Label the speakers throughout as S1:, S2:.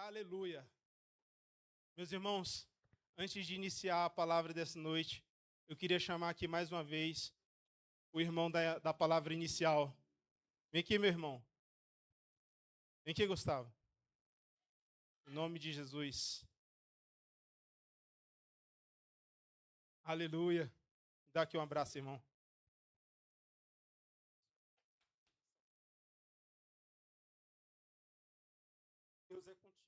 S1: aleluia. Meus irmãos, antes de iniciar a palavra dessa noite, eu queria chamar aqui mais uma vez o irmão da palavra inicial. Vem aqui, meu irmão. Vem aqui, Gustavo. Em nome de Jesus. Aleluia. Dá aqui um abraço, irmão. Deus é contigo.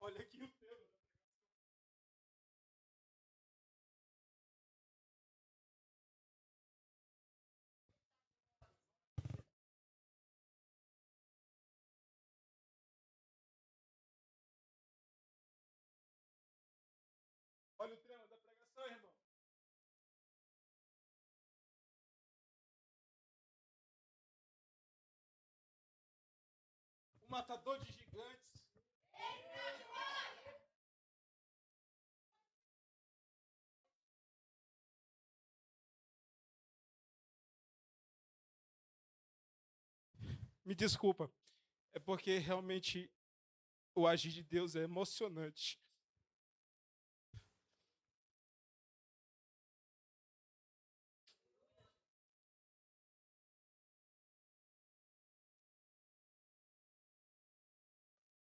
S1: Olha aqui o tema. Olha o tema da pregação, irmão. O matador de gigantes. Me desculpa. É porque realmente o agir de Deus é emocionante.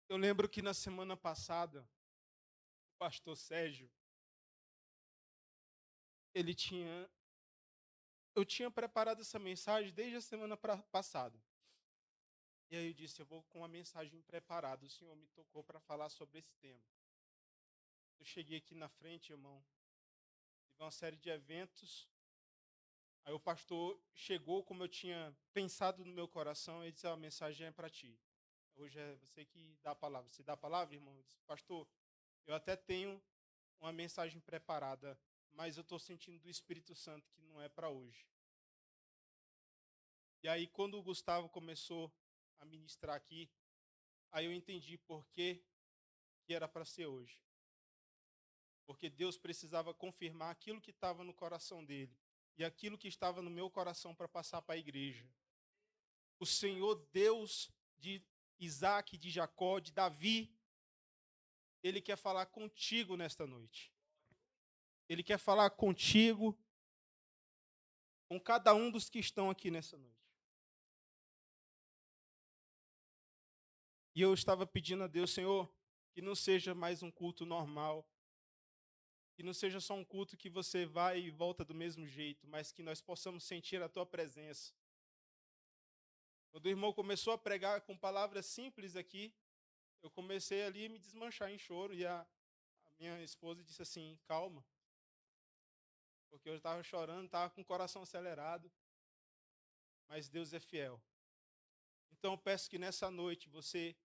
S1: Eu lembro que na semana passada, o pastor Sérgio, eu tinha preparado essa mensagem desde a semana passada. E aí eu disse, eu vou com uma mensagem preparada. O Senhor me tocou para falar sobre esse tema. Eu cheguei aqui na frente, irmão, tive uma série de eventos. Aí o pastor chegou como eu tinha pensado no meu coração e disse, a mensagem é para ti. Hoje é você que dá a palavra. Você dá a palavra, irmão? Eu disse, pastor, eu até tenho uma mensagem preparada, mas eu estou sentindo do Espírito Santo que não é para hoje. E aí, quando o Gustavo começou a ministrar aqui, aí eu entendi por que era para ser hoje. Porque Deus precisava confirmar aquilo que estava no coração dele e aquilo que estava no meu coração para passar para a igreja. O Senhor, Deus de Isaac, de Jacó, de Davi, Ele quer falar contigo nesta noite. Ele quer falar contigo, com cada um dos que estão aqui nessa noite. E eu estava pedindo a Deus, Senhor, que não seja mais um culto normal, que não seja só um culto que você vai e volta do mesmo jeito, mas que nós possamos sentir a Tua presença. Quando o irmão começou a pregar com palavras simples aqui, eu comecei ali a me desmanchar em choro e a minha esposa disse assim, calma, porque eu estava chorando, estava com o coração acelerado, mas Deus é fiel. Então eu peço que nessa noite você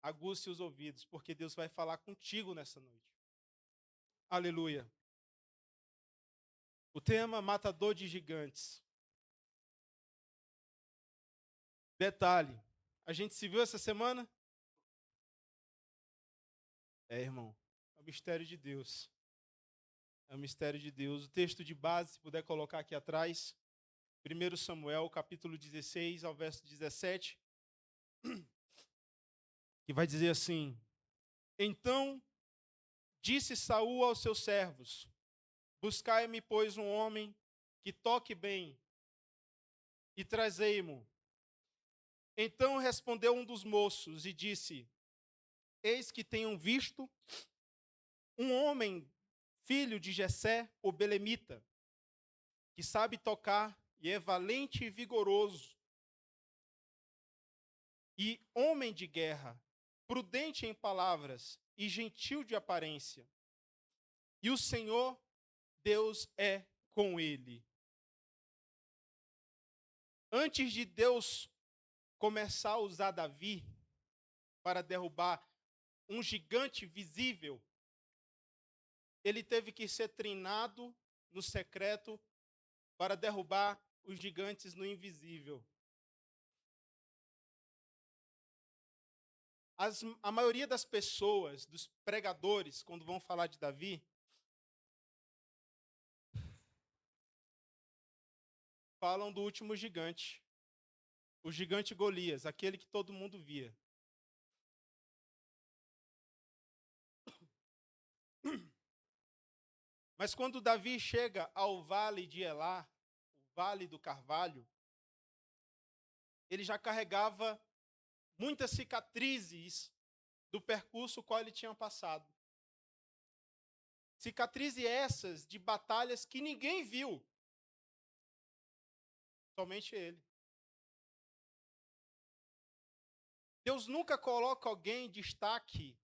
S1: aguce os ouvidos, porque Deus vai falar contigo nessa noite. Aleluia. O tema matador de gigantes. Detalhe, a gente se viu essa semana? É, irmão, é o mistério de Deus. É o mistério de Deus. O texto de base, se puder colocar aqui atrás, 1 Samuel, capítulo 16, ao verso 17, que vai dizer assim: Então disse Saul aos seus servos: Buscai-me, pois, um homem que toque bem, e trazei-mo. Então respondeu um dos moços e disse: Eis que tenho visto um homem, filho de Jessé, o belemita, que sabe tocar e é valente e vigoroso, e homem de guerra, prudente em palavras e gentil de aparência. E o Senhor, Deus é com ele. Antes de Deus começar a usar Davi para derrubar um gigante visível, ele teve que ser treinado no secreto para derrubar os gigantes no invisível. A maioria das pessoas, dos pregadores, quando vão falar de Davi, falam do último gigante, o gigante Golias, aquele que todo mundo via. Mas quando Davi chega ao vale de Elá, o vale do Carvalho, ele já carregava muitas cicatrizes do percurso qual ele tinha passado. Cicatrizes essas de batalhas que ninguém viu, somente ele. Deus nunca coloca alguém em destaque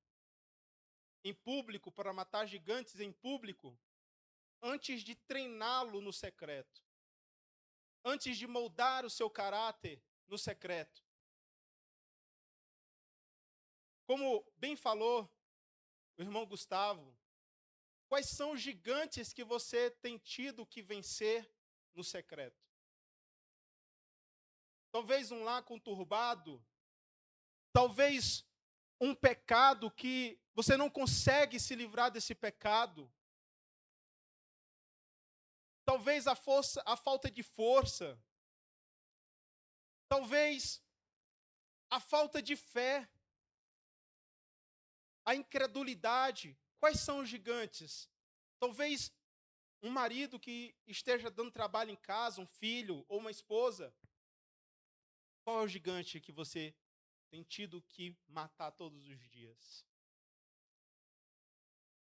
S1: em público para matar gigantes em público antes de treiná-lo no secreto, antes de moldar o seu caráter no secreto. Como bem falou o irmão Gustavo, quais são os gigantes que você tem tido que vencer no secreto? Talvez um lar conturbado, talvez um pecado que você não consegue se livrar desse pecado, talvez a falta de força, talvez a falta de fé, a incredulidade. Quais são os gigantes? Talvez um marido que esteja dando trabalho em casa, um filho ou uma esposa. Qual é o gigante que você tem tido que matar todos os dias?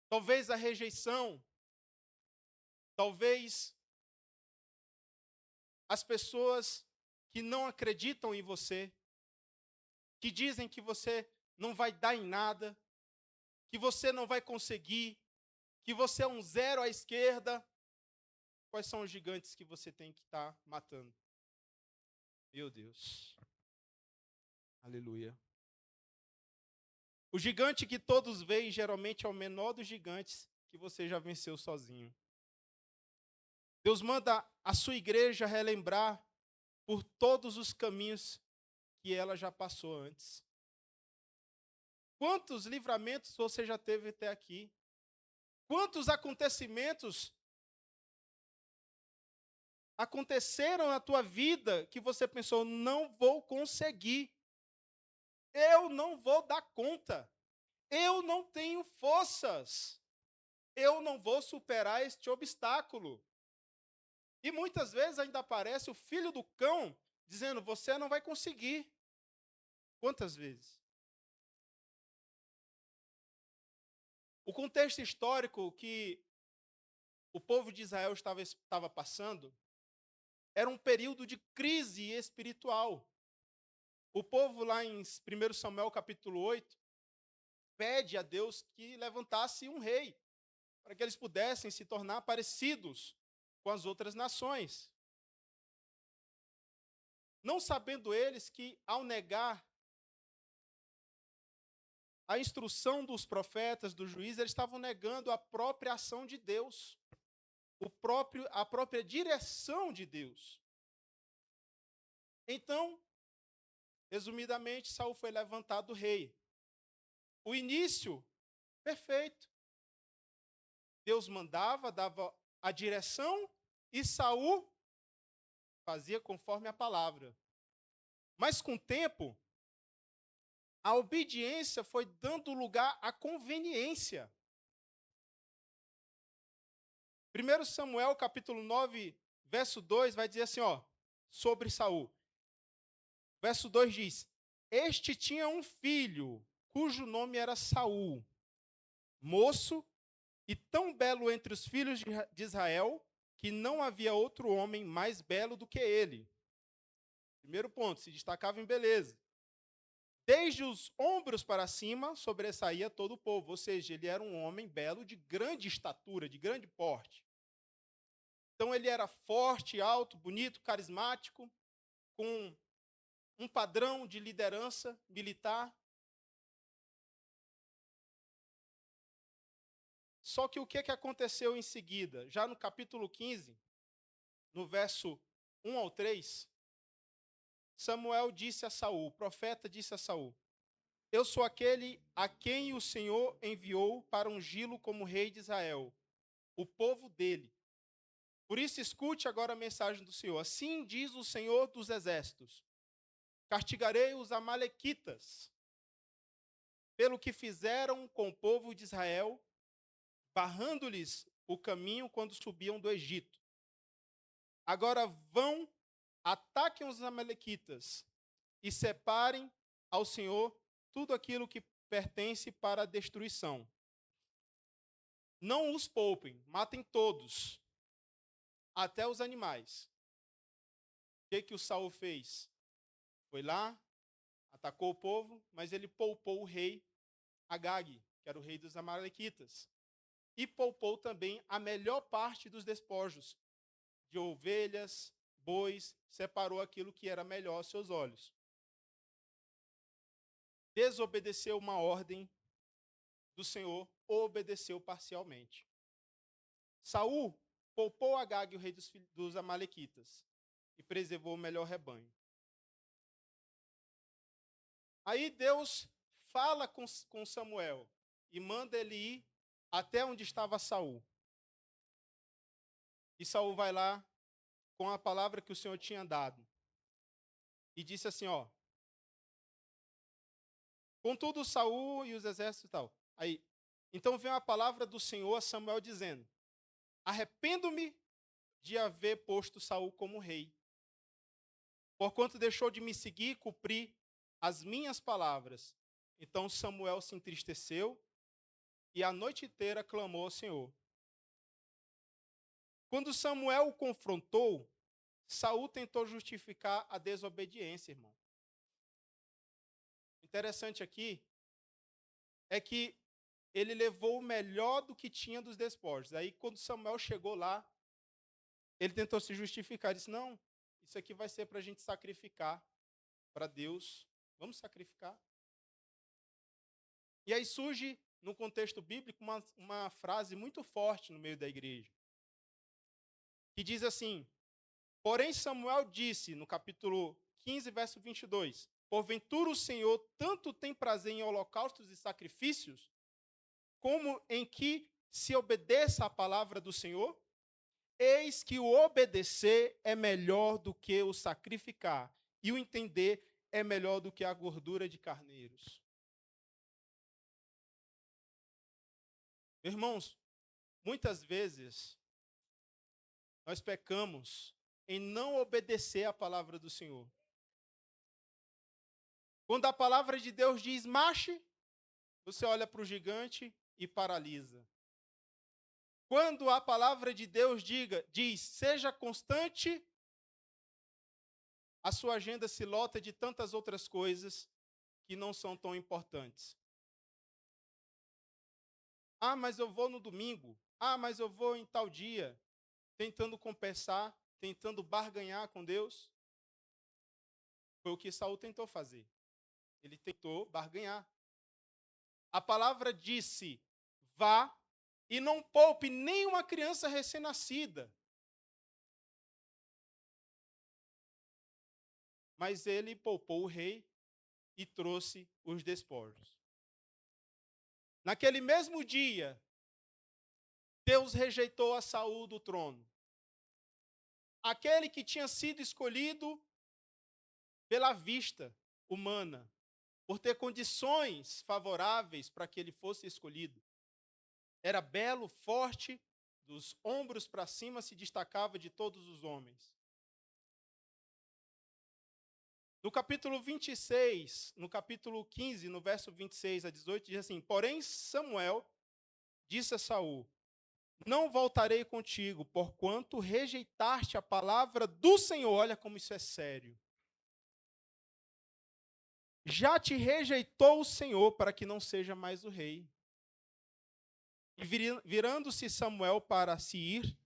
S1: Talvez a rejeição, talvez as pessoas que não acreditam em você, que dizem que você não vai dar em nada, que você não vai conseguir, que você é um zero à esquerda. Quais são os gigantes que você tem que estar matando? Meu Deus. Aleluia. O gigante que todos veem geralmente é o menor dos gigantes que você já venceu sozinho. Deus manda a sua igreja relembrar por todos os caminhos que ela já passou antes. Quantos livramentos você já teve até aqui? Quantos acontecimentos aconteceram na tua vida que você pensou, não vou conseguir, eu não vou dar conta, eu não tenho forças, eu não vou superar este obstáculo. E muitas vezes ainda aparece o filho do cão dizendo, você não vai conseguir. Quantas vezes? O contexto histórico que o povo de Israel estava passando era um período de crise espiritual. O povo lá em 1 Samuel capítulo 8 pede a Deus que levantasse um rei, para que eles pudessem se tornar parecidos com as outras nações. Não sabendo eles que, ao negar a instrução dos profetas, dos juízes, eles estavam negando a própria ação de Deus, a própria direção de Deus. Então, resumidamente, Saul foi levantado rei. O início, perfeito. Deus mandava, dava a direção e Saul fazia conforme a palavra. Mas com o tempo, a obediência foi dando lugar à conveniência. 1 Samuel capítulo 9, verso 2 vai dizer assim, sobre Saul. Verso 2 diz, este tinha um filho, cujo nome era Saul, moço e tão belo entre os filhos de Israel, que não havia outro homem mais belo do que ele. Primeiro ponto, se destacava em beleza. Desde os ombros para cima, sobressaía todo o povo. Ou seja, ele era um homem belo de grande estatura, de grande porte. Então, ele era forte, alto, bonito, carismático, com um padrão de liderança militar. Só que o que aconteceu em seguida? Já no capítulo 15, no verso 1 ao 3, Samuel disse a Saul, o profeta disse a Saul, eu sou aquele a quem o Senhor enviou para ungí-lo como rei de Israel, o povo dele. Por isso, escute agora a mensagem do Senhor. Assim diz o Senhor dos Exércitos: castigarei os amalequitas pelo que fizeram com o povo de Israel, barrando-lhes o caminho quando subiam do Egito. Agora vão, ataquem os amalequitas e separem ao Senhor tudo aquilo que pertence para a destruição. Não os poupem, matem todos, até os animais. O que o Saul fez? Foi lá, atacou o povo, mas ele poupou o rei Agag, que era o rei dos amalequitas. E poupou também a melhor parte dos despojos, de ovelhas, bois, separou aquilo que era melhor aos seus olhos. Desobedeceu uma ordem do Senhor, ou obedeceu parcialmente. Saul poupou Agag, o rei dos amalequitas, e preservou o melhor rebanho. Aí Deus fala com Samuel e manda ele ir até onde estava Saul. E Saul vai lá com a palavra que o Senhor tinha dado. E disse assim, ó: contudo, Saul e os exércitos e tal. Aí, então veio a palavra do Senhor a Samuel dizendo: arrependo-me de haver posto Saul como rei, porquanto deixou de me seguir e cumprir as minhas palavras. Então Samuel se entristeceu e a noite inteira clamou ao Senhor. Quando Samuel o confrontou, Saul tentou justificar a desobediência, irmão. O interessante aqui é que ele levou o melhor do que tinha dos despojos. Aí, quando Samuel chegou lá, ele tentou se justificar. Disse, não, isso aqui vai ser para a gente sacrificar para Deus. Vamos sacrificar. E aí surge, no contexto bíblico, uma frase muito forte no meio da igreja. Que diz assim: porém Samuel disse, no capítulo 15, verso 22, porventura o Senhor tanto tem prazer em holocaustos e sacrifícios, como em que se obedeça à palavra do Senhor? Eis que o obedecer é melhor do que o sacrificar, e o entender é melhor do que a gordura de carneiros. Irmãos, muitas vezes nós pecamos em não obedecer à palavra do Senhor. Quando a palavra de Deus diz marche, você olha para o gigante e paralisa. Quando a palavra de Deus diz seja constante, a sua agenda se lota de tantas outras coisas que não são tão importantes. Ah, mas eu vou no domingo. Ah, mas eu vou em tal dia. Tentando compensar, tentando barganhar com Deus. Foi o que Saul tentou fazer. Ele tentou barganhar. A palavra disse, vá e não poupe nenhuma criança recém-nascida. Mas ele poupou o rei e trouxe os despojos. Naquele mesmo dia, Deus rejeitou a Saul do trono. Aquele que tinha sido escolhido pela vista humana, por ter condições favoráveis para que ele fosse escolhido. Era belo, forte, dos ombros para cima se destacava de todos os homens. No capítulo 26, no capítulo 15, no verso 26 a 18, diz assim: porém Samuel disse a Saul: não voltarei contigo, porquanto rejeitaste a palavra do Senhor. Olha como isso é sério. Já te rejeitou o Senhor para que não seja mais o rei. E virando-se Samuel para se ir,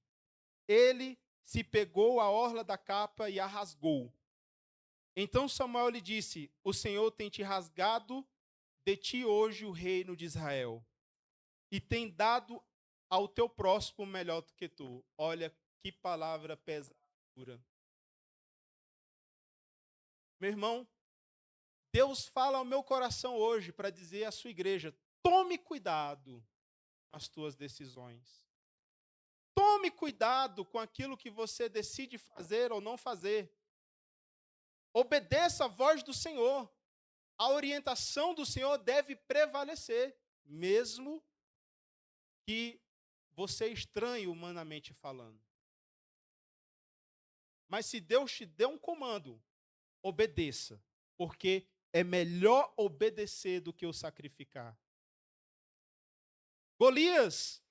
S1: ele se pegou a orla da capa e a rasgou. Então Samuel lhe disse: o Senhor tem te rasgado de ti hoje o reino de Israel, e tem dado ao teu próximo melhor do que tu. Olha que palavra pesada. Meu irmão, Deus fala ao meu coração hoje para dizer à sua igreja: tome cuidado com as tuas decisões. Tome cuidado com aquilo que você decide fazer ou não fazer. Obedeça a voz do Senhor. A orientação do Senhor deve prevalecer, mesmo que você estranhe humanamente falando. Mas se Deus te deu um comando, obedeça, porque é melhor obedecer do que o sacrificar. Golias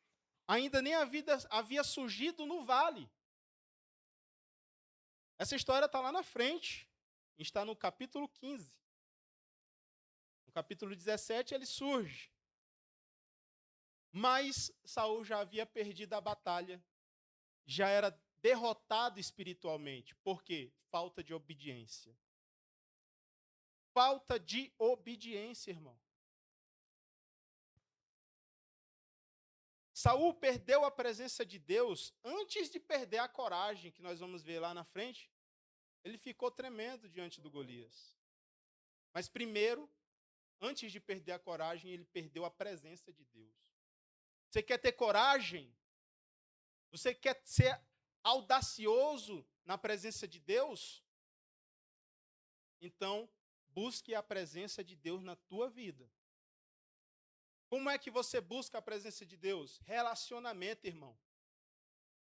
S1: ainda nem havia surgido no vale. Essa história está lá na frente, está no capítulo 15. No capítulo 17 ele surge. Mas Saul já havia perdido a batalha, já era derrotado espiritualmente. Por quê? Falta de obediência. Falta de obediência, irmão. Saul perdeu a presença de Deus antes de perder a coragem, que nós vamos ver lá na frente. Ele ficou tremendo diante do Golias. Mas primeiro, antes de perder a coragem, ele perdeu a presença de Deus. Você quer ter coragem? Você quer ser audacioso na presença de Deus? Então, busque a presença de Deus na tua vida. Como é que você busca a presença de Deus? Relacionamento, irmão.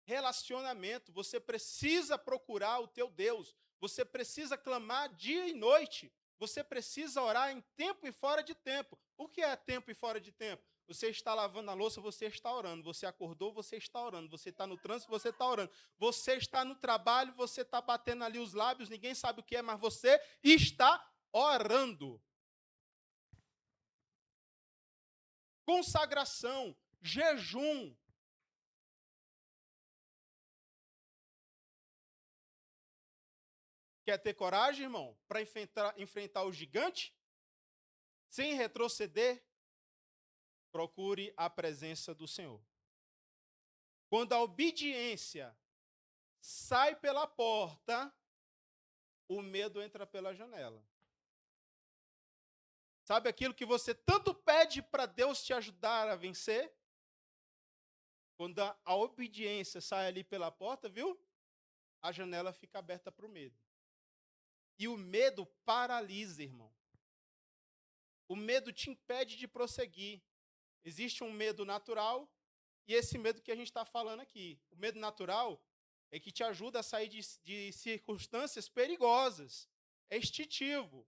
S1: Relacionamento. Você precisa procurar o teu Deus. Você precisa clamar dia e noite. Você precisa orar em tempo e fora de tempo. O que é tempo e fora de tempo? Você está lavando a louça, você está orando. Você acordou, você está orando. Você está no trânsito, você está orando. Você está no trabalho, você está batendo ali os lábios, ninguém sabe o que é, mas você está orando. Consagração, jejum. Quer ter coragem, irmão, para enfrentar o gigante? Sem retroceder, procure a presença do Senhor. Quando a obediência sai pela porta, o medo entra pela janela. Sabe aquilo que você tanto pede para Deus te ajudar a vencer? Quando a obediência sai ali pela porta, viu? A janela fica aberta para o medo. E o medo paralisa, irmão. O medo te impede de prosseguir. Existe um medo natural e esse medo que a gente está falando aqui. O medo natural é que te ajuda a sair de circunstâncias perigosas. É instintivo.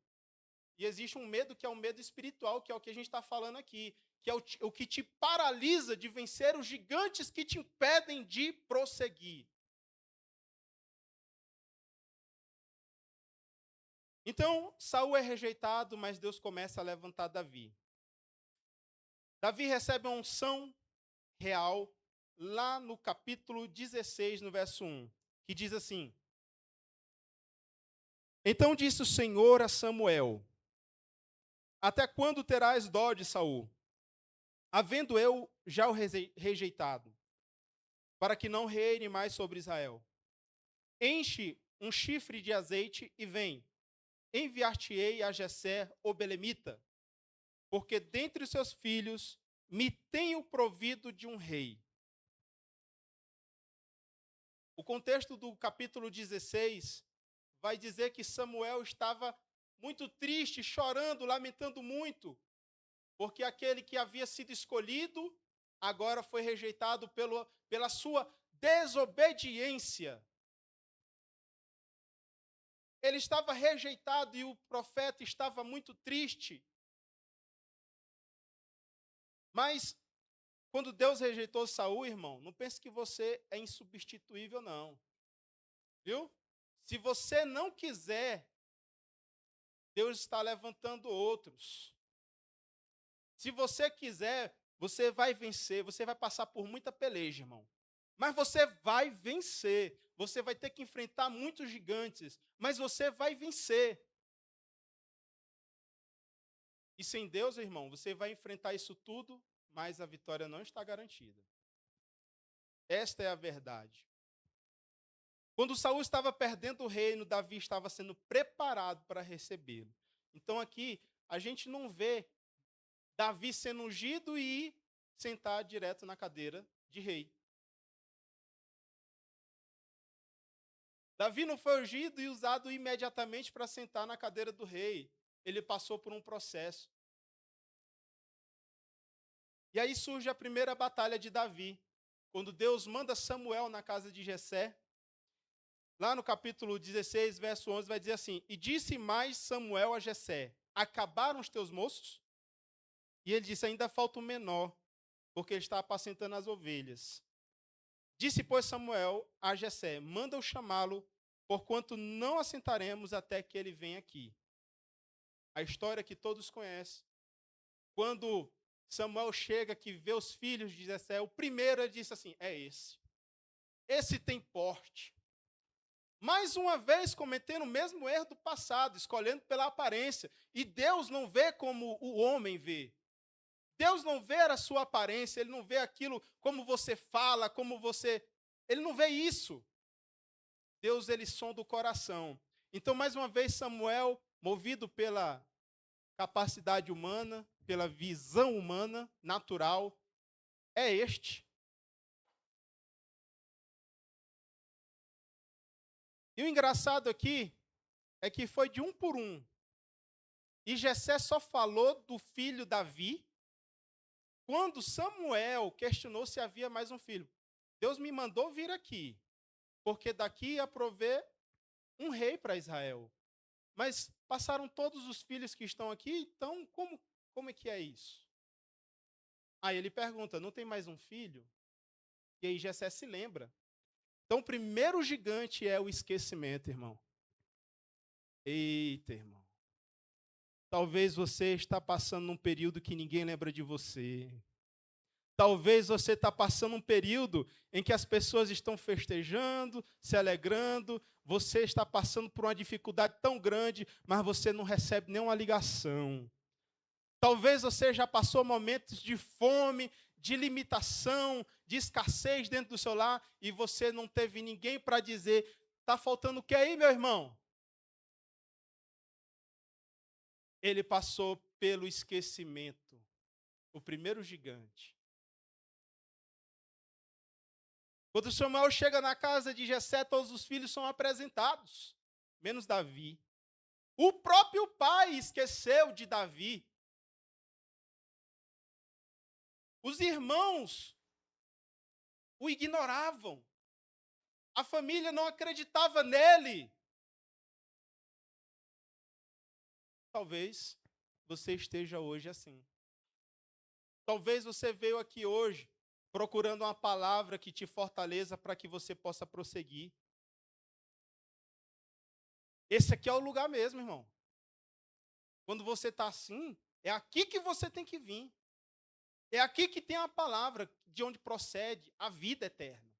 S1: E existe um medo que é o medo espiritual, que é o que a gente está falando aqui. Que é o que te paralisa de vencer os gigantes que te impedem de prosseguir. Então, Saul é rejeitado, mas Deus começa a levantar Davi. Davi recebe uma unção real lá no capítulo 16, no verso 1, que diz assim: Então disse o Senhor a Samuel: Até quando terás dó de Saul, havendo eu já o rejeitado, para que não reine mais sobre Israel? Enche um chifre de azeite e vem. Enviar-te-ei a Jessé, o belemita, porque dentre os seus filhos me tenho provido de um rei. O contexto do capítulo 16 vai dizer que Samuel estava muito triste, chorando, lamentando muito, porque aquele que havia sido escolhido agora foi rejeitado pela sua desobediência. Ele estava rejeitado e o profeta estava muito triste. Mas quando Deus rejeitou Saul, irmão, não pense que você é insubstituível, não. Viu? Se você não quiser, Deus está levantando outros. Se você quiser, você vai vencer, você vai passar por muita peleja, irmão. Mas você vai vencer. Você vai ter que enfrentar muitos gigantes, mas você vai vencer. E sem Deus, irmão, você vai enfrentar isso tudo, mas a vitória não está garantida. Esta é a verdade. Quando Saul estava perdendo o reino, Davi estava sendo preparado para recebê-lo. Então aqui a gente não vê Davi sendo ungido e sentar direto na cadeira de rei. Davi não foi ungido e usado imediatamente para sentar na cadeira do rei. Ele passou por um processo. E aí surge a primeira batalha de Davi, quando Deus manda Samuel na casa de Jessé. Lá no capítulo 16, verso 11, vai dizer assim: E disse mais Samuel a Jessé: Acabaram os teus moços? E ele disse: Ainda falta o menor, porque ele está apacentando as ovelhas. Disse, pois, Samuel a Jessé: Manda-o chamá-lo, porquanto não assentaremos até que ele venha aqui. A história que todos conhecem. Quando Samuel chega, que vê os filhos de Jessé, o primeiro ele disse assim: É esse. Esse tem porte. Mais uma vez cometendo o mesmo erro do passado, escolhendo pela aparência. E Deus não vê como o homem vê. Deus não vê a sua aparência, Ele não vê aquilo como você fala, como você... Ele não vê isso. Deus, Ele sonda o coração. Então, mais uma vez, Samuel, movido pela capacidade humana, pela visão humana, natural, é este. E o engraçado aqui é que foi de um por um. E Jessé só falou do filho Davi quando Samuel questionou se havia mais um filho. Deus me mandou vir aqui, porque daqui ia prover um rei para Israel. Mas passaram todos os filhos que estão aqui, então como é que é isso? Aí ele pergunta: não tem mais um filho? E aí Jessé se lembra. Então o primeiro gigante é o esquecimento, irmão. Eita, irmão. Talvez você está passando num período que ninguém lembra de você. Talvez você está passando um período em que as pessoas estão festejando, se alegrando, você está passando por uma dificuldade tão grande, mas você não recebe nenhuma ligação. Talvez você já passou momentos de fome, de limitação, de escassez dentro do seu lar, e você não teve ninguém para dizer: está faltando o que aí, meu irmão? Ele passou pelo esquecimento, o primeiro gigante. Quando Samuel chega na casa de Jessé, todos os filhos são apresentados, menos Davi. O próprio pai esqueceu de Davi. Os irmãos o ignoravam. A família não acreditava nele. Talvez você esteja hoje assim. Talvez você veio aqui hoje procurando uma palavra que te fortaleça para que você possa prosseguir. Esse aqui é o lugar mesmo, irmão. Quando você está assim, é aqui que você tem que vir. É aqui que tem a palavra de onde procede a vida eterna.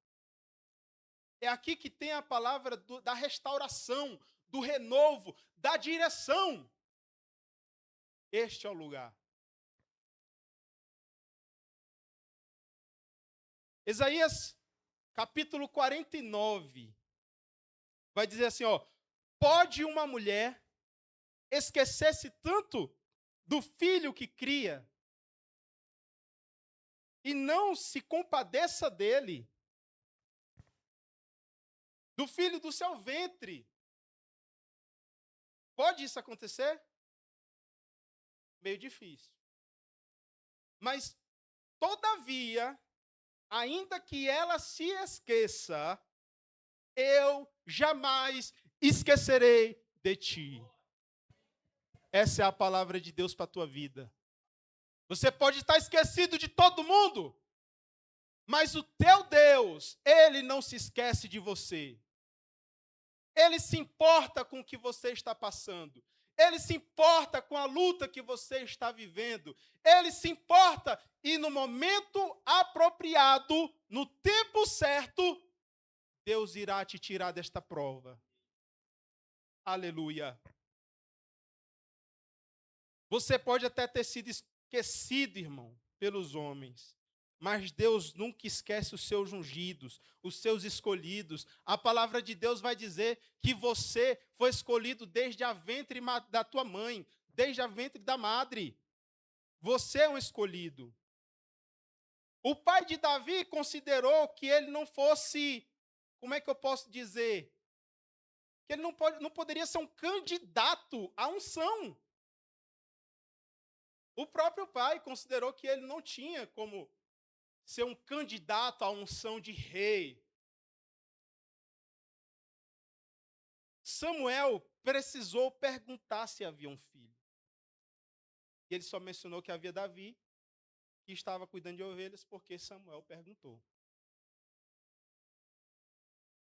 S1: É aqui que tem a palavra da restauração, do renovo, da direção. Este é o lugar. Isaías, capítulo 49, vai dizer assim, ó: pode uma mulher esquecer-se tanto do filho que cria e não se compadeça dele, do filho do seu ventre? Pode isso acontecer? Meio difícil. Mas, todavia, ainda que ela se esqueça, eu jamais esquecerei de ti. Essa é a palavra de Deus para a tua vida. Você pode estar esquecido de todo mundo, mas o teu Deus, Ele não se esquece de você. Ele se importa com o que você está passando. Ele se importa com a luta que você está vivendo. Ele se importa e no momento apropriado, no tempo certo, Deus irá te tirar desta prova. Aleluia. Você pode até ter sido esquecido, irmão, pelos homens. Mas Deus nunca esquece os seus ungidos, os seus escolhidos. A palavra de Deus vai dizer que você foi escolhido desde a ventre da tua mãe, desde a ventre da madre. Você é um escolhido. O pai de Davi considerou que ele não fosse, como é que eu posso dizer? que ele não poderia ser um candidato à unção. O próprio pai considerou que ele não tinha como ser um candidato à unção de rei. Samuel precisou perguntar se havia um filho. E ele só mencionou que havia Davi, que estava cuidando de ovelhas, porque Samuel perguntou.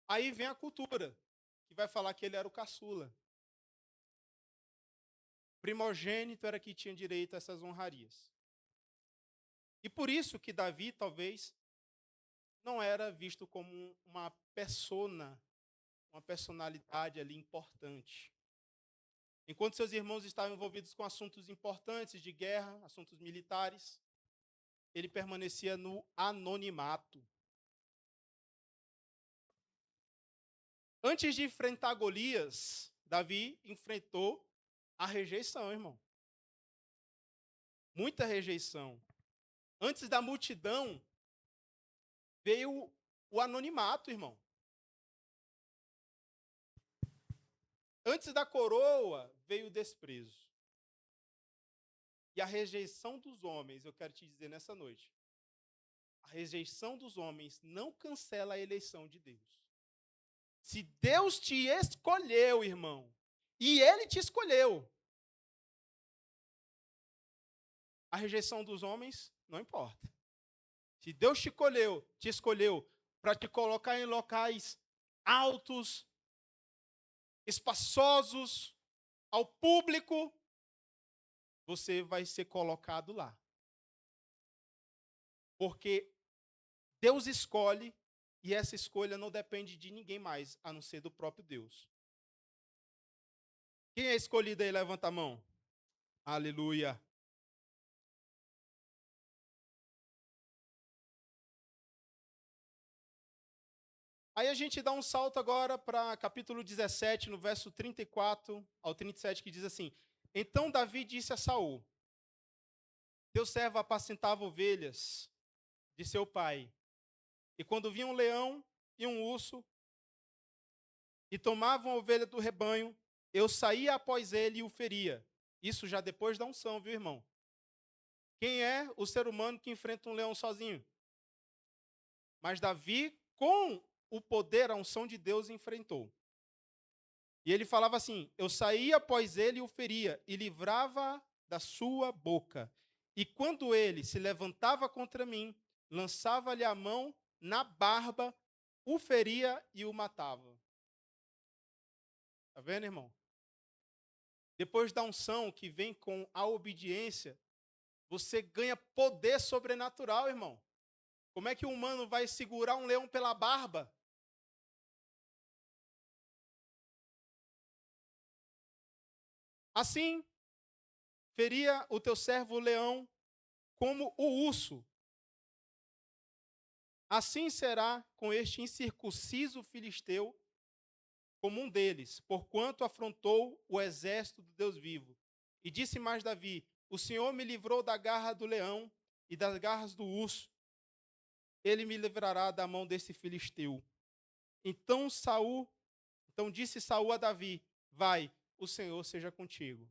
S1: Aí vem a cultura, que vai falar que ele era o caçula. Primogênito era que tinha direito a essas honrarias. E por isso que Davi, talvez, não era visto como uma persona, uma personalidade ali importante. Enquanto seus irmãos estavam envolvidos com assuntos importantes de guerra, assuntos militares, ele permanecia no anonimato. Antes de enfrentar Golias, Davi enfrentou a rejeição, irmão. Muita rejeição. Antes da multidão, veio o anonimato, irmão. Antes da coroa, veio o desprezo. E a rejeição dos homens, eu quero te dizer nessa noite, a rejeição dos homens não cancela a eleição de Deus. Se Deus te escolheu, irmão, e Ele te escolheu, a rejeição dos homens não importa. Se Deus te escolheu para te colocar em locais altos, espaçosos, ao público, você vai ser colocado lá. Porque Deus escolhe e essa escolha não depende de ninguém mais, a não ser do próprio Deus. Quem é escolhido aí? Levanta a mão. Aleluia. Aí a gente dá um salto agora para capítulo 17, no verso 34 ao 37, que diz assim: Então Davi disse a Saul: Teu servo apacentava ovelhas de seu pai. E quando vinha um leão e um urso e tomavam a ovelha do rebanho, eu saía após ele e o feria. Isso já depois da unção, viu, irmão? Quem é o ser humano que enfrenta um leão sozinho? Mas Davi, com o poder, a unção de Deus, enfrentou. E ele falava assim: eu saía após ele e o feria, e livrava da sua boca. E quando ele se levantava contra mim, lançava-lhe a mão na barba, o feria e o matava. Está vendo, irmão? Depois da unção que vem com a obediência, você ganha poder sobrenatural, irmão. Como é que um humano vai segurar um leão pela barba? Assim, feria o teu servo o leão como o urso. Assim será com este incircunciso filisteu como um deles, porquanto afrontou o exército do Deus vivo. E disse mais Davi: o Senhor me livrou da garra do leão e das garras do urso. Ele me livrará da mão desse filisteu. Então disse Saul a Davi: vai, o Senhor seja contigo.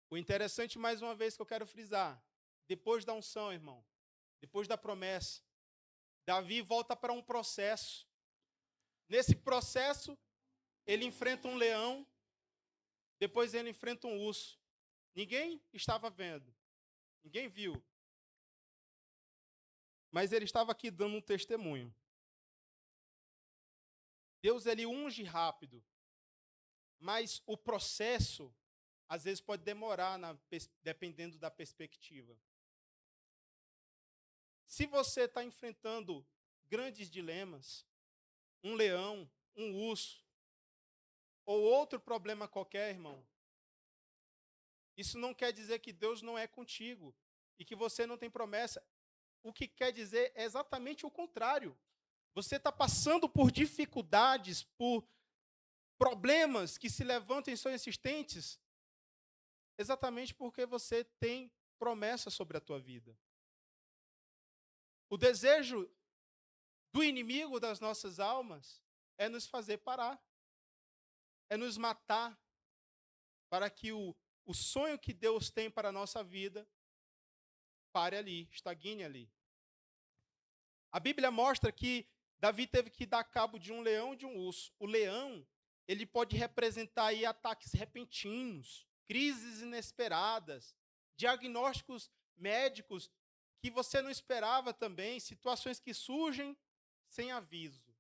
S1: O interessante, mais uma vez, que eu quero frisar, depois da unção, irmão, depois da promessa, Davi volta para um processo. Nesse processo, ele enfrenta um leão, depois ele enfrenta um urso. Ninguém estava vendo, ninguém viu. Mas ele estava aqui dando um testemunho. Deus, ele unge rápido, mas o processo, às vezes, pode demorar, dependendo da perspectiva. Se você está enfrentando grandes dilemas, um leão, um urso, ou outro problema qualquer, irmão, isso não quer dizer que Deus não é contigo e que você não tem promessa. O que quer dizer é exatamente o contrário. Você está passando por dificuldades, por problemas que se levantam e são insistentes, exatamente porque você tem promessa sobre a tua vida. O desejo do inimigo das nossas almas é nos fazer parar, é nos matar, para que o sonho que Deus tem para a nossa vida pare ali, estagne ali. A Bíblia mostra que Davi teve que dar cabo de um leão e de um urso. O leão, ele pode representar aí ataques repentinos, crises inesperadas, diagnósticos médicos que você não esperava também, situações que surgem sem aviso.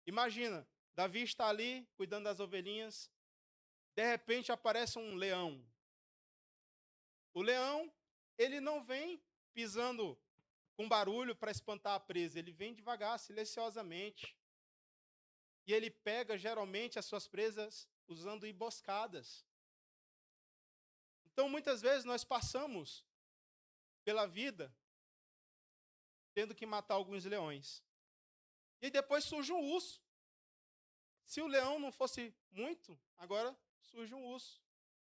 S1: Imagina, Davi está ali cuidando das ovelhinhas, de repente aparece um leão. O leão, ele não vem pisando com barulho para espantar a presa, ele vem devagar, silenciosamente. E ele pega, geralmente, as suas presas usando emboscadas. Então, muitas vezes, nós passamos pela vida tendo que matar alguns leões. E depois surge um urso. Se o leão não fosse muito, agora surge um urso.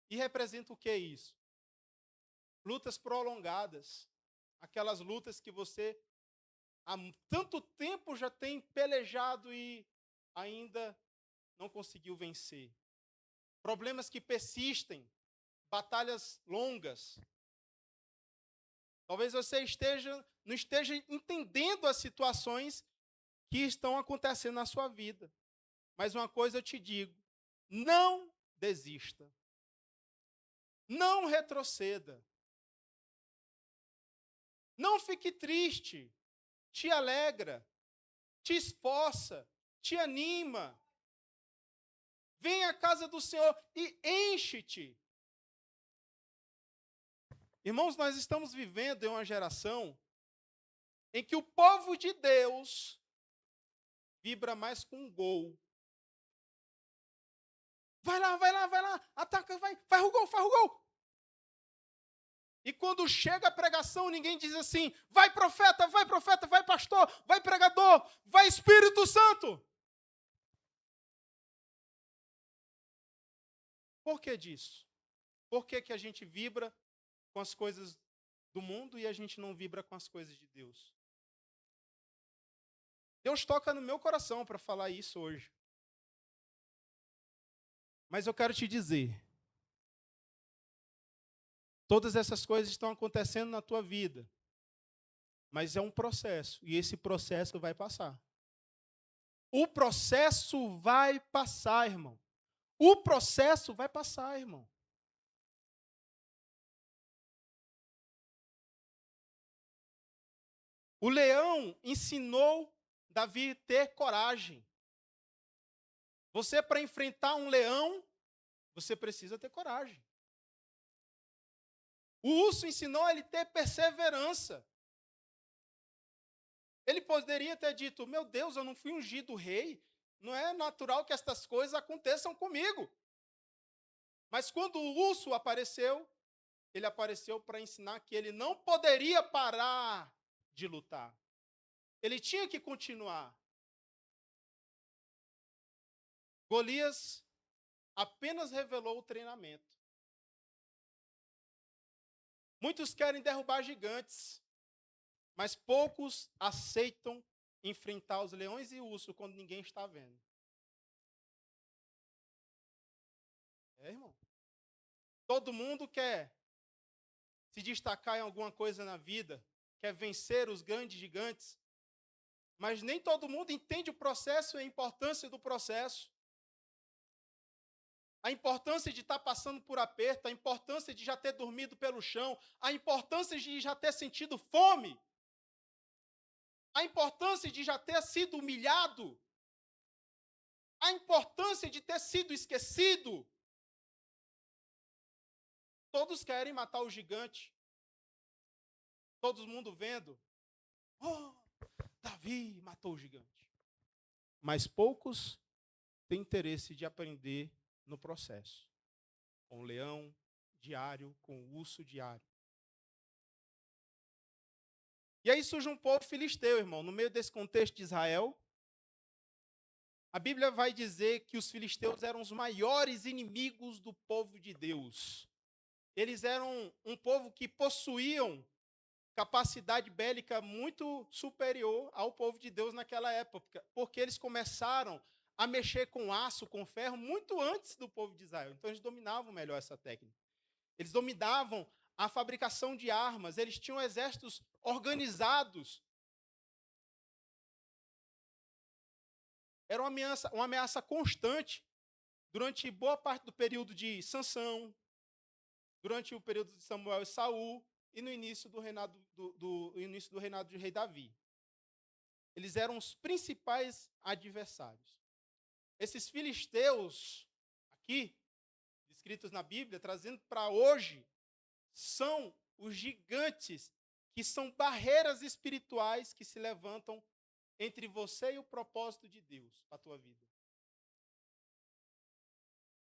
S1: E representa o que isso? Lutas prolongadas. Aquelas lutas que você há tanto tempo já tem pelejado e ainda não conseguiu vencer. Problemas que persistem, batalhas longas. Talvez você não esteja entendendo as situações que estão acontecendo na sua vida. Mas uma coisa eu te digo, não desista. Não retroceda. Não fique triste. Te alegra, te esforça, te anima. Venha à casa do Senhor e enche-te. Irmãos, nós estamos vivendo em uma geração em que o povo de Deus vibra mais com um gol. Vai lá, ataca, vai, faz o gol. E quando chega a pregação, ninguém diz assim, vai profeta, vai pastor, vai pregador, vai Espírito Santo. Por que disso? Por que a gente vibra com as coisas do mundo e a gente não vibra com as coisas de Deus? Deus toca no meu coração para falar isso hoje. Mas eu quero te dizer, todas essas coisas estão acontecendo na tua vida, mas é um processo, e esse processo vai passar. O processo vai passar, irmão. O processo vai passar, irmão. O leão ensinou Davi a ter coragem. Você, para enfrentar um leão, você precisa ter coragem. O urso ensinou ele a ter perseverança. Ele poderia ter dito, meu Deus, eu não fui ungido rei, não é natural que estas coisas aconteçam comigo. Mas quando o urso apareceu, ele apareceu para ensinar que ele não poderia parar de lutar. Ele tinha que continuar. Golias apenas revelou o treinamento. Muitos querem derrubar gigantes, mas poucos aceitam enfrentar os leões e ursos quando ninguém está vendo. Irmão? Todo mundo quer se destacar em alguma coisa na vida, quer vencer os grandes gigantes, mas nem todo mundo entende o processo e a importância do processo. A importância de estar passando por aperto, a importância de já ter dormido pelo chão, a importância de já ter sentido fome, a importância de já ter sido humilhado, a importância de ter sido esquecido. Todos querem matar o gigante. Todo mundo vendo. Oh, Davi matou o gigante. Mas poucos têm interesse de aprender no processo. Com o leão diário, com o urso diário. E aí surge um povo filisteu, irmão, no meio desse contexto de Israel. A Bíblia vai dizer que os filisteus eram os maiores inimigos do povo de Deus. Eles eram um povo que possuíam capacidade bélica muito superior ao povo de Deus naquela época, porque eles começaram a mexer com aço, com ferro, muito antes do povo de Israel. Então, eles dominavam melhor essa técnica. Eles dominavam a fabricação de armas, eles tinham exércitos organizados. Era uma ameaça constante durante boa parte do período de Sansão, durante o período de Samuel e Saul, e no início do reinado início do reinado de rei Davi. Eles eram os principais adversários. Esses filisteus aqui, descritos na Bíblia, trazendo para hoje, são os gigantes que são barreiras espirituais que se levantam entre você e o propósito de Deus para a tua vida.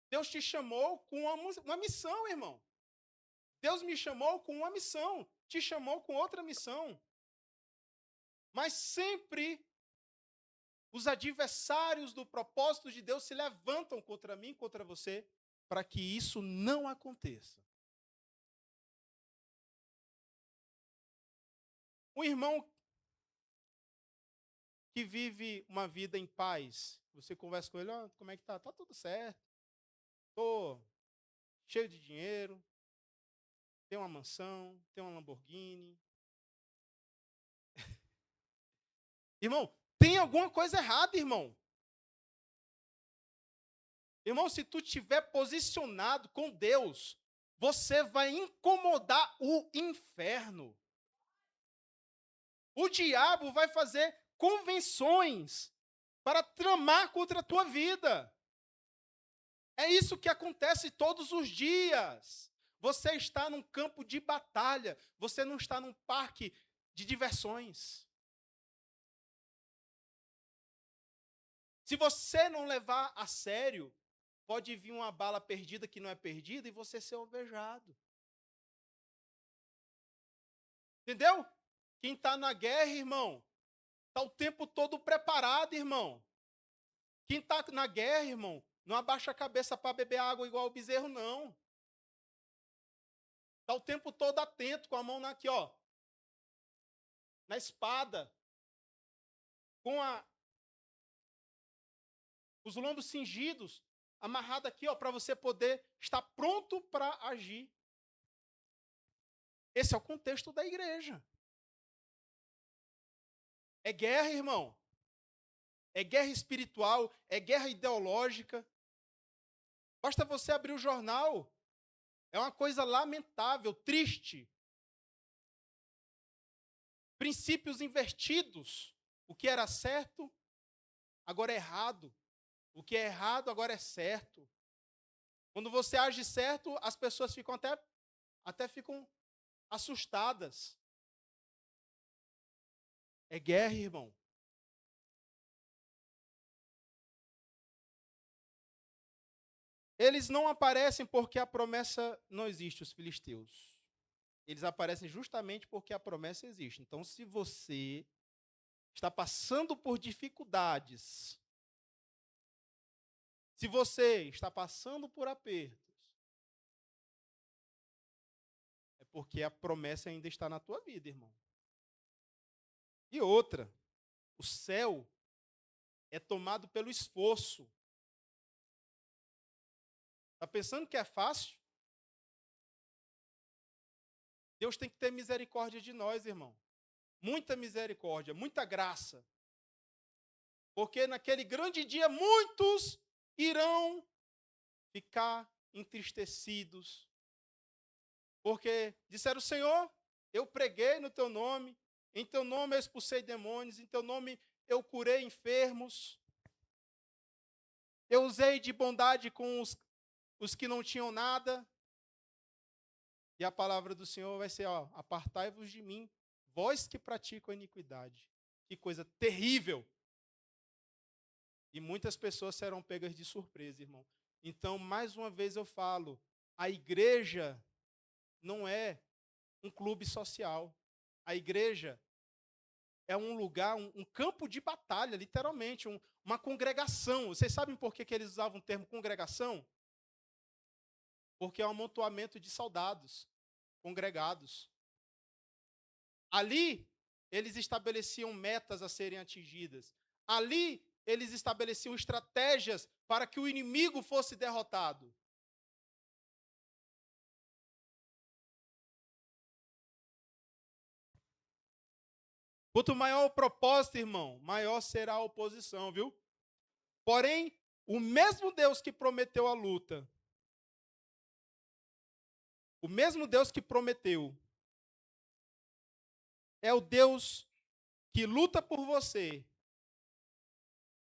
S1: Deus te chamou com uma missão, irmão. Deus me chamou com uma missão, te chamou com outra missão. Mas sempre os adversários do propósito de Deus se levantam contra mim, contra você, para que isso não aconteça. Um irmão que vive uma vida em paz, você conversa com ele, como é que tá? Tá tudo certo. Tô cheio de dinheiro, tenho uma mansão, tenho uma Lamborghini. Irmão, tem alguma coisa errada, irmão. Irmão, se tu estiver posicionado com Deus, você vai incomodar o inferno. O diabo vai fazer convenções para tramar contra a tua vida. É isso que acontece todos os dias. Você está num campo de batalha, você não está num parque de diversões. Se você não levar a sério, pode vir uma bala perdida que não é perdida e você ser alvejado. Entendeu? Quem está na guerra, irmão, está o tempo todo preparado, irmão. Quem está na guerra, irmão, não abaixa a cabeça para beber água igual o bezerro, não. Está o tempo todo atento, com a mão aqui, ó, na espada, com os lombos cingidos, amarrado aqui, ó, para você poder estar pronto para agir. Esse é o contexto da igreja. É guerra, irmão. É guerra espiritual, é guerra ideológica. Basta você abrir o jornal. É uma coisa lamentável, triste. Princípios invertidos. O que era certo, agora é errado. O que é errado, agora é certo. Quando você age certo, as pessoas ficam até ficam assustadas. É guerra, irmão. Eles não aparecem porque a promessa não existe, os filisteus. Eles aparecem justamente porque a promessa existe. Então, se você está passando por dificuldades, se você está passando por apertos, é porque a promessa ainda está na tua vida, irmão. E outra, o céu é tomado pelo esforço. Está pensando que é fácil? Deus tem que ter misericórdia de nós, irmão. Muita misericórdia, muita graça. Porque naquele grande dia muitos irão ficar entristecidos. Porque disseram, Senhor, eu preguei no teu nome, em teu nome eu expulsei demônios, em teu nome eu curei enfermos. Eu usei de bondade com os que não tinham nada. E a palavra do Senhor vai ser, apartai-vos de mim, vós que praticam a iniquidade. Que coisa terrível. E muitas pessoas serão pegas de surpresa, irmão. Então, mais uma vez eu falo, a igreja não é um clube social. A igreja é um lugar, um campo de batalha, literalmente, uma congregação. Vocês sabem por que eles usavam o termo congregação? Porque é um amontoamento de soldados congregados. Ali, eles estabeleciam metas a serem atingidas. Ali, eles estabeleciam estratégias para que o inimigo fosse derrotado. Quanto maior o propósito, irmão, maior será a oposição, viu? Porém, o mesmo Deus que prometeu a luta, o mesmo Deus que prometeu, é o Deus que luta por você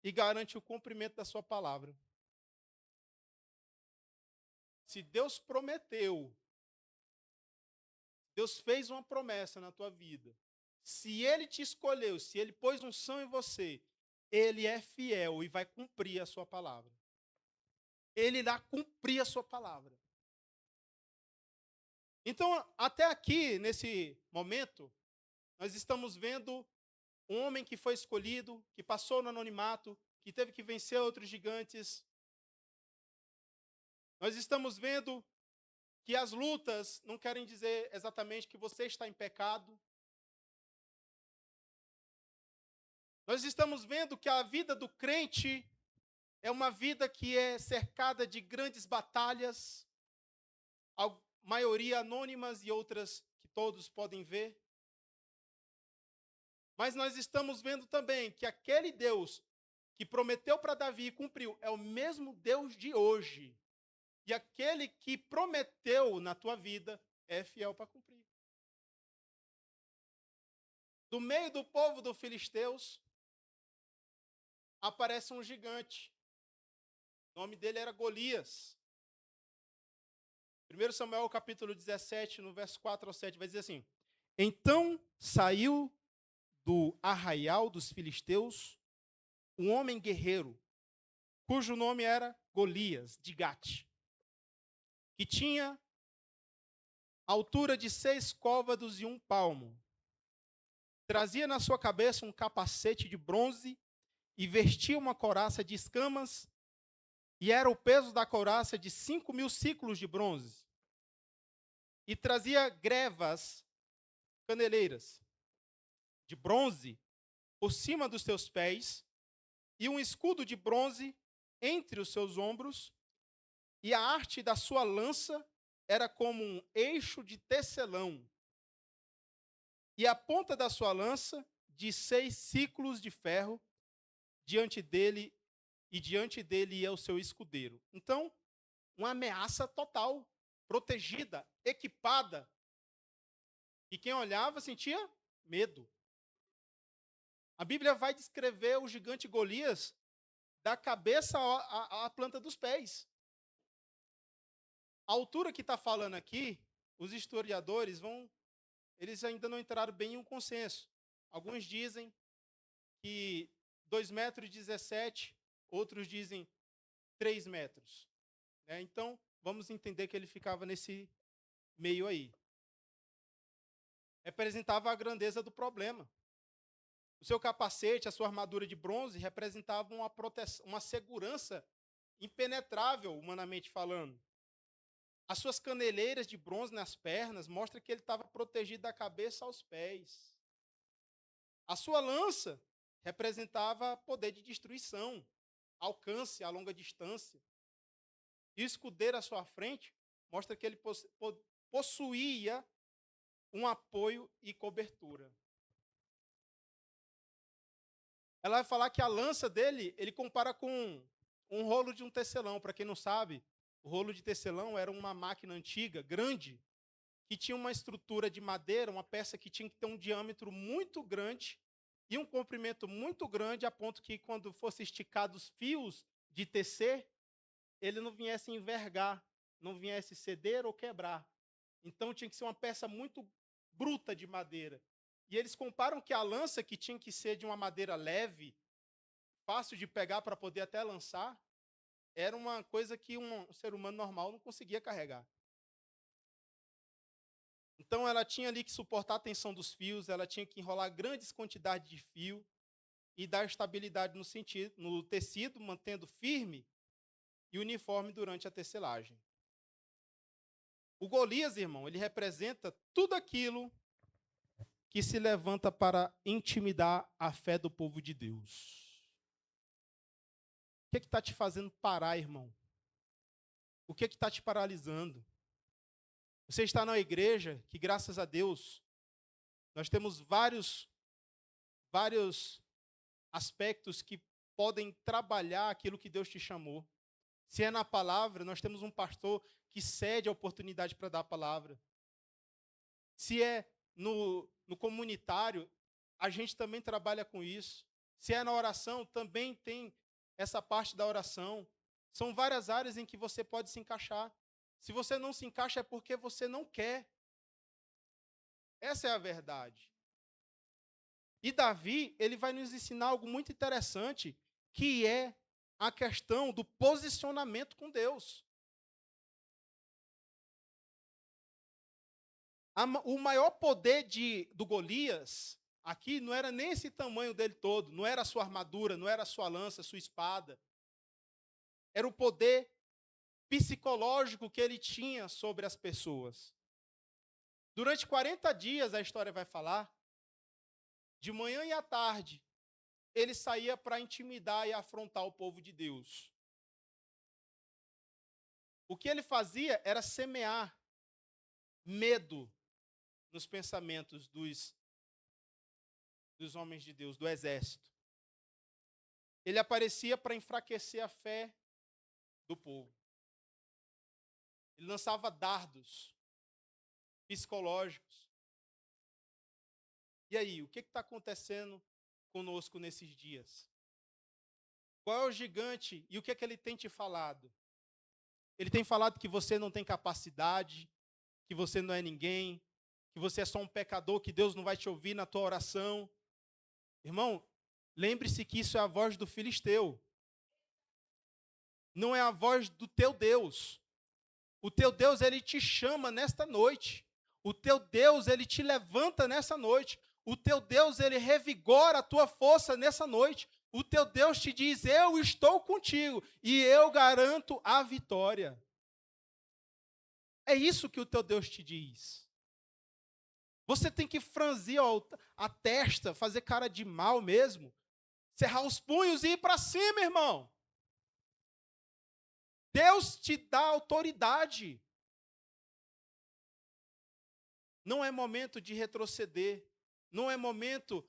S1: e garante o cumprimento da sua palavra. Se Deus prometeu, Deus fez uma promessa na tua vida. Se Ele te escolheu, se Ele pôs unção em você, Ele é fiel e vai cumprir a sua palavra. Ele irá cumprir a sua palavra. Então, até aqui, nesse momento, nós estamos vendo um homem que foi escolhido, que passou no anonimato, que teve que vencer outros gigantes. Nós estamos vendo que as lutas não querem dizer exatamente que você está em pecado. Nós estamos vendo que a vida do crente é uma vida que é cercada de grandes batalhas, a maioria anônimas e outras que todos podem ver. Mas nós estamos vendo também que aquele Deus que prometeu para Davi e cumpriu é o mesmo Deus de hoje. E aquele que prometeu na tua vida é fiel para cumprir. Do meio do povo dos filisteus, aparece um gigante. O nome dele era Golias. 1 Samuel capítulo 17, no verso 4 ao 7, vai dizer assim: Então saiu do arraial dos filisteus um homem guerreiro, cujo nome era Golias, de Gate, que tinha altura de 6 côvados e 1 palmo. Trazia na sua cabeça um capacete de bronze e vestia uma couraça de escamas, e era o peso da couraça de 5.000 ciclos de bronze. E trazia grevas, caneleiras, de bronze por cima dos seus pés, e um escudo de bronze entre os seus ombros, e a arte da sua lança era como um eixo de tecelão, e a ponta da sua lança de 6 ciclos de ferro diante dele, e diante dele ia o seu escudeiro. Então, uma ameaça total, protegida, equipada, e quem olhava sentia medo. A Bíblia vai descrever o gigante Golias da cabeça à planta dos pés. A altura que está falando aqui, os historiadores eles ainda não entraram bem em um consenso. Alguns dizem que 2,17 m, outros dizem 3 metros. Então, vamos entender que ele ficava nesse meio aí. Representava a grandeza do problema. O seu capacete, a sua armadura de bronze, representavam uma proteção, uma segurança impenetrável, humanamente falando. As suas caneleiras de bronze nas pernas mostram que ele estava protegido da cabeça aos pés. A sua lança representava poder de destruição, alcance a longa distância. E o escudeiro à sua frente mostra que ele possuía um apoio e cobertura. Ela vai falar que a lança dele, ele compara com um rolo de um tecelão. Para quem não sabe, o rolo de tecelão era uma máquina antiga, grande, que tinha uma estrutura de madeira, uma peça que tinha que ter um diâmetro muito grande e um comprimento muito grande, a ponto que, quando fosse esticados os fios de tecer, ele não viesse envergar, não viesse ceder ou quebrar. Então, tinha que ser uma peça muito bruta de madeira. E eles comparam que a lança, que tinha que ser de uma madeira leve, fácil de pegar para poder até lançar, era uma coisa que um ser humano normal não conseguia carregar. Então, ela tinha ali que suportar a tensão dos fios, ela tinha que enrolar grandes quantidades de fio e dar estabilidade no tecido, mantendo firme e uniforme durante a tecelagem. O Golias, irmão, ele representa tudo aquilo que se levanta para intimidar a fé do povo de Deus. O que está te fazendo parar, irmão? O que está te paralisando? Você está na igreja que, graças a Deus, nós temos vários aspectos que podem trabalhar aquilo que Deus te chamou. Se é na palavra, nós temos um pastor que cede a oportunidade para dar a palavra. Se é no comunitário, a gente também trabalha com isso. Se é na oração, também tem essa parte da oração. São várias áreas em que você pode se encaixar. Se você não se encaixa, é porque você não quer. Essa é a verdade. E Davi, ele vai nos ensinar algo muito interessante, que é a questão do posicionamento com Deus. O maior poder do Golias, aqui, não era nem esse tamanho dele todo, não era a sua armadura, não era a sua lança, a sua espada. Era o poder psicológico que ele tinha sobre as pessoas. Durante 40 dias, a história vai falar, de manhã e à tarde, ele saía para intimidar e afrontar o povo de Deus. O que ele fazia era semear medo nos pensamentos dos homens de Deus, do exército. Ele aparecia para enfraquecer a fé do povo. Ele lançava dardos psicológicos. E aí, o que está acontecendo conosco nesses dias? Qual é o gigante e o que é que ele tem te falado? Ele tem falado que você não tem capacidade, que você não é ninguém, que você é só um pecador, que Deus não vai te ouvir na tua oração. Irmão, lembre-se que isso é a voz do filisteu. Não é a voz do teu Deus. O teu Deus, ele te chama nesta noite. O teu Deus, ele te levanta nessa noite. O teu Deus, ele revigora a tua força nessa noite. O teu Deus te diz, eu estou contigo e eu garanto a vitória. É isso que o teu Deus te diz. Você tem que franzir a testa, fazer cara de mal mesmo, cerrar os punhos e ir para cima, irmão. Deus te dá autoridade. Não é momento de retroceder. Não é momento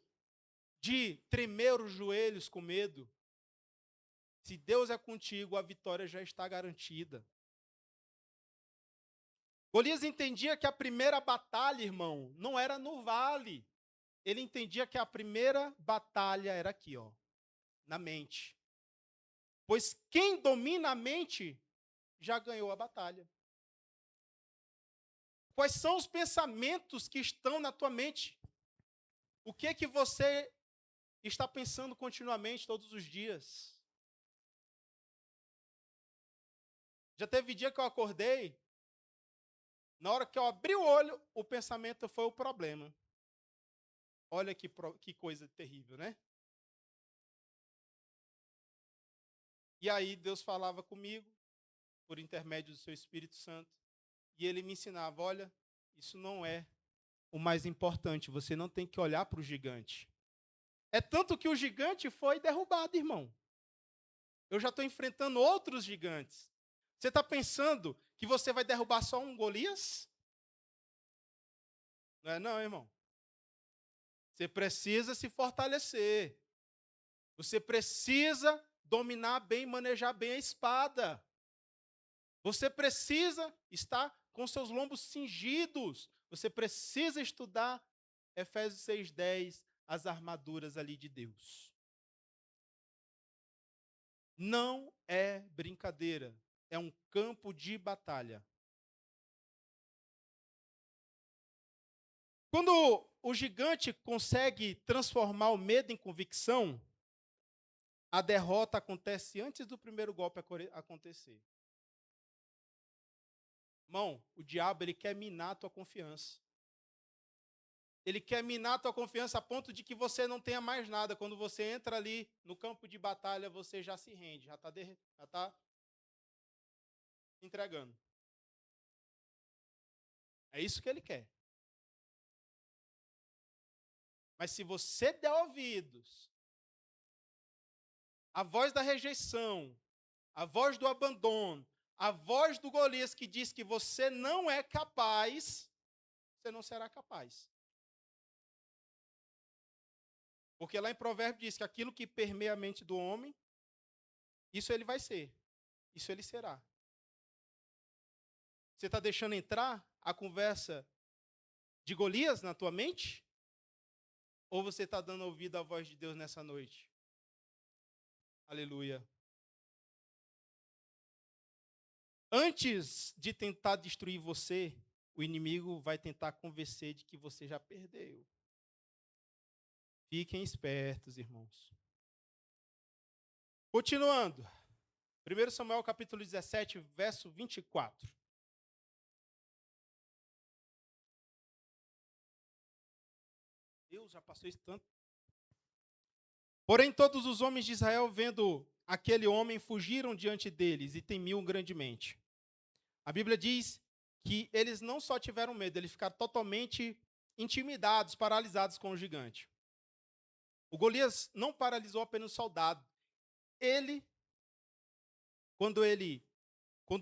S1: de tremer os joelhos com medo. Se Deus é contigo, a vitória já está garantida. Golias entendia que a primeira batalha, irmão, não era no vale. Ele entendia que a primeira batalha era aqui, ó, na mente. Pois quem domina a mente já ganhou a batalha. Quais são os pensamentos que estão na tua mente? O que é que você está pensando continuamente todos os dias? Já teve dia que eu acordei, na hora que eu abri o olho, o pensamento foi o problema. Olha que coisa terrível, né? E aí Deus falava comigo, por intermédio do seu Espírito Santo, e ele me ensinava, olha, isso não é o mais importante, você não tem que olhar para o gigante. É tanto que o gigante foi derrubado, irmão. Eu já estou enfrentando outros gigantes. Você está pensando que você vai derrubar só um Golias? Não é não, irmão. Você precisa se fortalecer. Você precisa dominar bem, manejar bem a espada. Você precisa estar com seus lombos cingidos. Você precisa estudar Efésios 6:10, as armaduras ali de Deus. Não é brincadeira, é um campo de batalha. Quando o gigante consegue transformar o medo em convicção, a derrota acontece antes do primeiro golpe acontecer. Irmão, o diabo ele quer minar a tua confiança. Ele quer minar a tua confiança a ponto de que você não tenha mais nada. Quando você entra ali no campo de batalha, você já se rende, já está entregando. É isso que ele quer. Mas se você der ouvidos à voz da rejeição, à voz do abandono, à voz do Golias que diz que você não é capaz, você não será capaz. Porque lá em Provérbios diz que aquilo que permeia a mente do homem, isso ele vai ser, isso ele será. Você está deixando entrar a conversa de Golias na tua mente? Ou você está dando ouvido à voz de Deus nessa noite? Aleluia. Antes de tentar destruir você, o inimigo vai tentar convencer de que você já perdeu. Fiquem espertos, irmãos. Continuando. 1 Samuel capítulo 17, verso 24. Deus, já passou isso tanto. Porém, todos os homens de Israel, vendo aquele homem, fugiram diante deles e temiam grandemente. A Bíblia diz que eles não só tiveram medo, eles ficaram totalmente intimidados, paralisados com o gigante. O Golias não paralisou apenas o soldado. Quando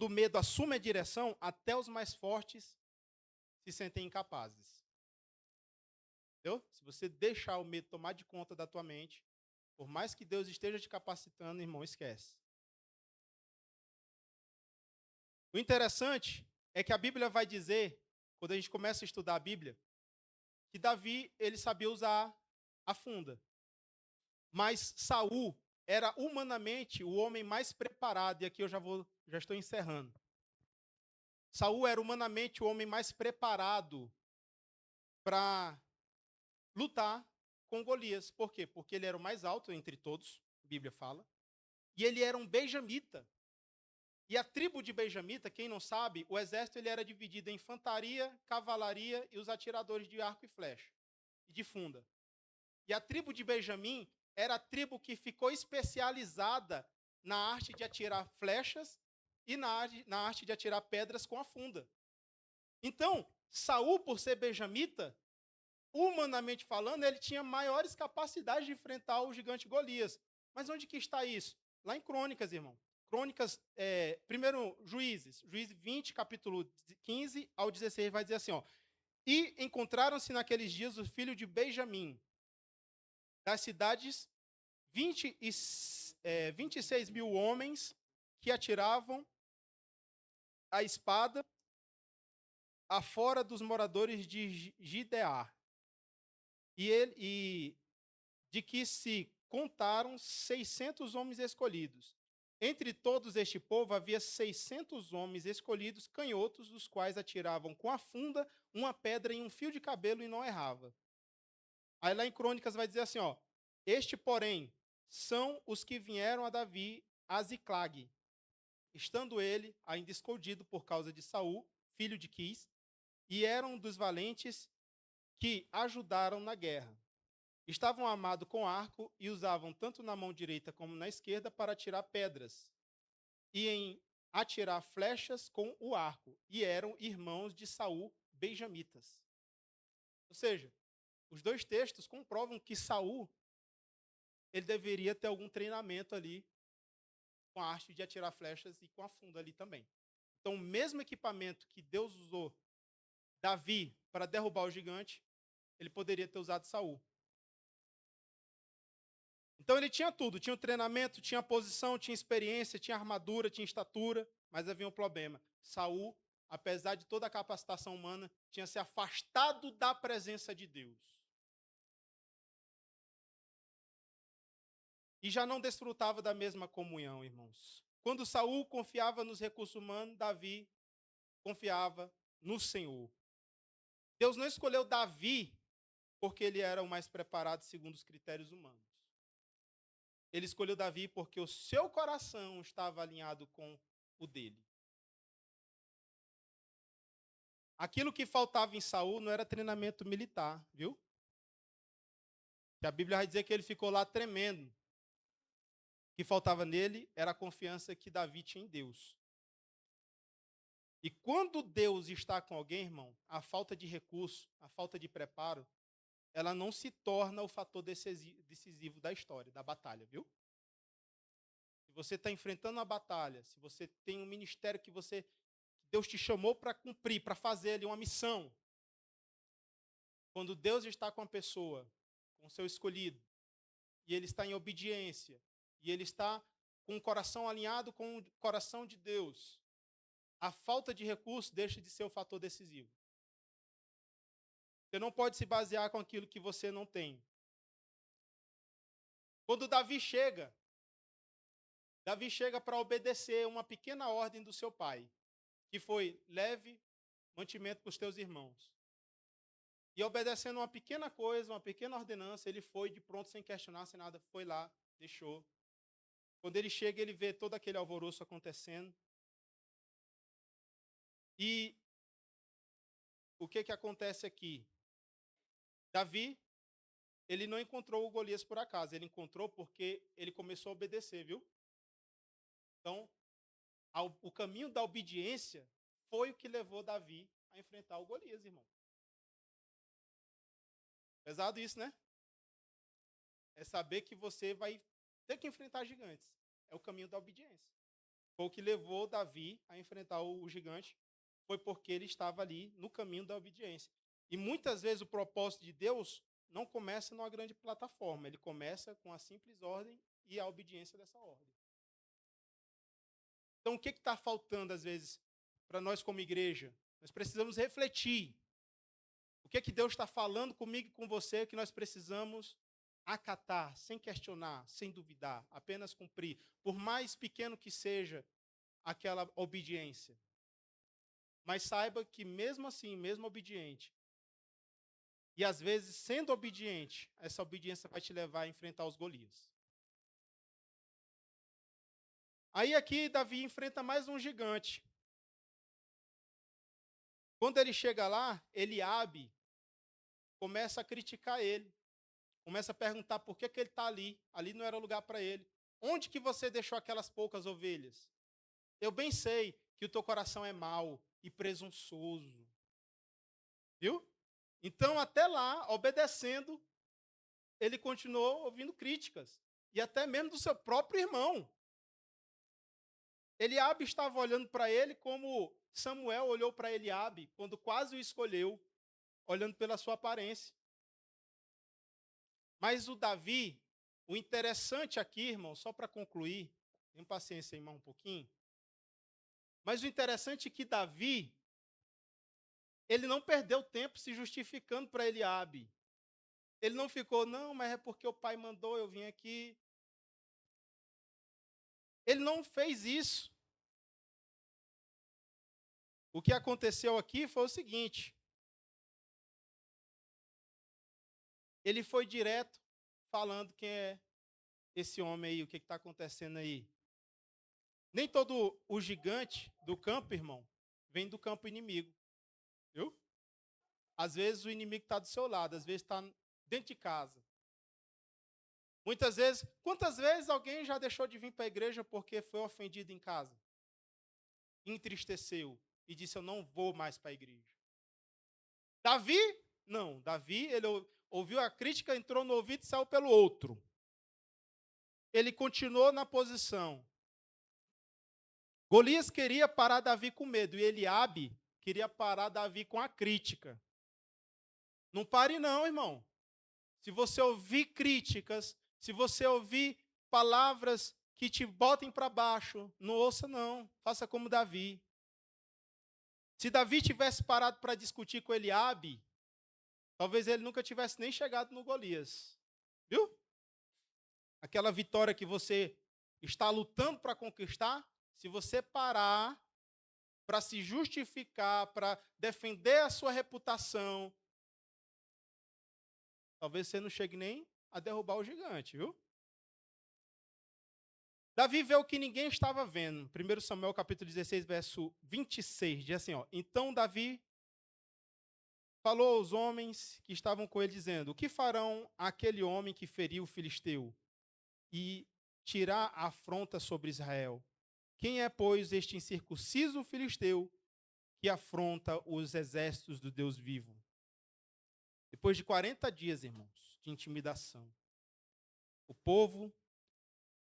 S1: o medo assume a direção, até os mais fortes se sentem incapazes. Entendeu? Se você deixar o medo tomar de conta da tua mente, por mais que Deus esteja te capacitando, irmão, esquece. O interessante é que a Bíblia vai dizer, quando a gente começa a estudar a Bíblia, que Davi, ele sabia usar a funda. Mas Saul era humanamente o homem mais preparado, e aqui eu já estou encerrando. Saul era humanamente o homem mais preparado para lutar com Golias. Por quê? Porque ele era o mais alto entre todos, a Bíblia fala, e ele era um benjamita. E a tribo de benjamita, quem não sabe, o exército ele era dividido em infantaria, cavalaria e os atiradores de arco e flecha, e de funda. E a tribo de Benjamim era a tribo que ficou especializada na arte de atirar flechas e na arte de atirar pedras com a funda. Então, Saul, por ser benjamita, humanamente falando, ele tinha maiores capacidades de enfrentar o gigante Golias. Mas onde que está isso? Lá em Crônicas, irmão. Crônicas, primeiro Juízes 20, capítulo 15 ao 16, vai dizer assim, ó. E encontraram-se naqueles dias o filho de Benjamim, das cidades, 26 mil homens que atiravam a espada afora dos moradores de Gideá. E de que se contaram 600 homens escolhidos. Entre todos este povo havia 600 homens escolhidos, canhotos, dos quais atiravam com a funda uma pedra em um fio de cabelo e não errava. Aí lá em Crônicas vai dizer assim, ó, este, porém, são os que vieram a Davi a Ziclag, estando ele ainda escondido por causa de Saul, filho de Quis, e eram dos valentes que ajudaram na guerra. Estavam armados com arco e usavam tanto na mão direita como na esquerda para atirar pedras, e em atirar flechas com o arco, e eram irmãos de Saul, benjamitas. Ou seja, os dois textos comprovam que Saul ele deveria ter algum treinamento ali com a arte de atirar flechas e com a funda ali também. Então, o mesmo equipamento que Deus usou Davi para derrubar o gigante, ele poderia ter usado Saul. Então ele tinha tudo, tinha o treinamento, tinha a posição, tinha experiência, tinha armadura, tinha estatura, mas havia um problema. Saul, apesar de toda a capacitação humana, tinha se afastado da presença de Deus. E já não desfrutava da mesma comunhão, irmãos. Quando Saul confiava nos recursos humanos, Davi confiava no Senhor. Deus não escolheu Davi porque ele era o mais preparado segundo os critérios humanos. Ele escolheu Davi porque o seu coração estava alinhado com o dele. Aquilo que faltava em Saul não era treinamento militar, viu? Que a Bíblia vai dizer que ele ficou lá tremendo. O que faltava nele era a confiança que Davi tinha em Deus. E quando Deus está com alguém, irmão, a falta de recurso, a falta de preparo, ela não se torna o fator decisivo da história, da batalha, viu? Se você está enfrentando uma batalha, se você tem um ministério que Deus te chamou para cumprir, para fazer ali uma missão, quando Deus está com a pessoa, com o seu escolhido, e ele está em obediência, e ele está com o coração alinhado com o coração de Deus, a falta de recurso deixa de ser o fator decisivo. Você não pode se basear com aquilo que você não tem. Quando Davi chega para obedecer uma pequena ordem do seu pai, que foi: leve mantimento para os teus irmãos. E obedecendo uma pequena coisa, uma pequena ordenança, ele foi de pronto, sem questionar, sem nada, foi lá, deixou. Quando ele chega, ele vê todo aquele alvoroço acontecendo. E o que acontece aqui? Davi, ele não encontrou o Golias por acaso, ele encontrou porque ele começou a obedecer, viu? Então, o caminho da obediência foi o que levou Davi a enfrentar o Golias, irmão. Pesado isso, né? É saber que você vai ter que enfrentar gigantes. É o caminho da obediência. Foi o que levou Davi a enfrentar o gigante, foi porque ele estava ali no caminho da obediência. E muitas vezes o propósito de Deus não começa numa grande plataforma, ele começa com a simples ordem e a obediência dessa ordem. Então, o que está faltando, às vezes, para nós como igreja? Nós precisamos refletir. O que Deus está falando comigo e com você que nós precisamos acatar, sem questionar, sem duvidar, apenas cumprir, por mais pequeno que seja aquela obediência. Mas saiba que mesmo assim, mesmo obediente, e às vezes sendo obediente, essa obediência vai te levar a enfrentar os Golias. Aí aqui Davi enfrenta mais um gigante. Quando ele chega lá, Eliabe começa a criticar ele. Começa a perguntar por que ele está ali. Ali não era lugar para ele. Onde que você deixou aquelas poucas ovelhas? Eu bem sei que o teu coração é mau e presunçoso. Viu? Então, até lá, obedecendo, ele continuou ouvindo críticas. E até mesmo do seu próprio irmão. Eliabe estava olhando para ele como Samuel olhou para Eliabe quando quase o escolheu, olhando pela sua aparência. Mas o Davi, o interessante aqui, irmão, só para concluir, tenha paciência, irmão, um pouquinho. Mas o interessante é que Davi, ele não perdeu tempo se justificando para Eliabe. Ele não ficou, não, mas é porque o pai mandou, eu vim aqui. Ele não fez isso. O que aconteceu aqui foi o seguinte. Ele foi direto falando quem é esse homem aí, o que está acontecendo aí. Nem todo o gigante do campo, irmão, vem do campo inimigo. Viu? Às vezes o inimigo está do seu lado, às vezes está dentro de casa. Muitas vezes, quantas vezes alguém já deixou de vir para a igreja porque foi ofendido em casa? Entristeceu e disse, eu não vou mais para a igreja. Davi, não. Davi, ele ouviu a crítica, entrou no ouvido e saiu pelo outro. Ele continuou na posição. Golias queria parar Davi com medo e Eliabe queria parar Davi com a crítica. Não pare não, irmão. Se você ouvir críticas, se você ouvir palavras que te botem para baixo, não ouça não, faça como Davi. Se Davi tivesse parado para discutir com Eliabe, talvez ele nunca tivesse nem chegado no Golias. Viu? Aquela vitória que você está lutando para conquistar, se você parar para se justificar, para defender a sua reputação, talvez você não chegue nem a derrubar o gigante, viu? Davi vê o que ninguém estava vendo. 1 Samuel capítulo 16, verso 26, diz assim, ó, então Davi falou aos homens que estavam com ele, dizendo, o que farão aquele homem que feriu o filisteu e tirar a afronta sobre Israel? Quem é, pois, este incircunciso filisteu que afronta os exércitos do Deus vivo? Depois de 40 dias, irmãos, de intimidação, o povo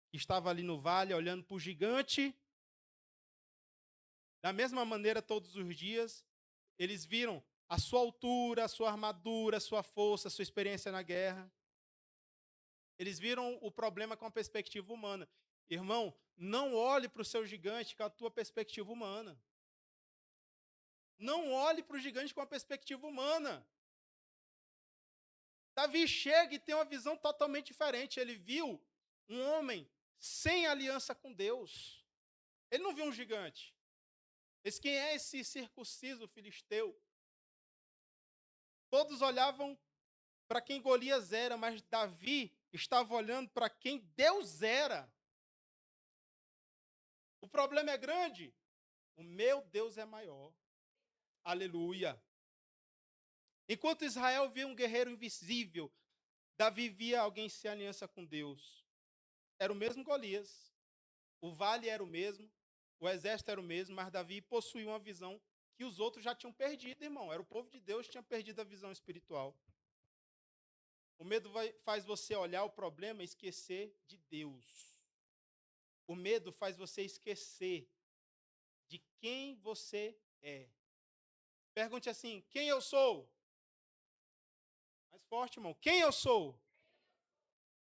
S1: que estava ali no vale, olhando para o gigante, da mesma maneira, todos os dias, eles viram a sua altura, a sua armadura, a sua força, a sua experiência na guerra. Eles viram o problema com a perspectiva humana. Irmão, não olhe para o seu gigante com a tua perspectiva humana. Não olhe para o gigante com a perspectiva humana. Davi chega e tem uma visão totalmente diferente. Ele viu um homem sem aliança com Deus. Ele não viu um gigante. Quem é esse circunciso filisteu? Todos olhavam para quem Golias era, mas Davi estava olhando para quem Deus era. O problema é grande. O meu Deus é maior. Aleluia. Enquanto Israel via um guerreiro invisível, Davi via alguém sem aliança com Deus. Era o mesmo Golias. O vale era o mesmo. O exército era o mesmo, mas Davi possuía uma visão que os outros já tinham perdido, irmão. Era o povo de Deus que tinha perdido a visão espiritual. O medo faz você olhar o problema e esquecer de Deus. O medo faz você esquecer de quem você é. Pergunte assim: quem eu sou? Mais forte, irmão. Quem eu sou?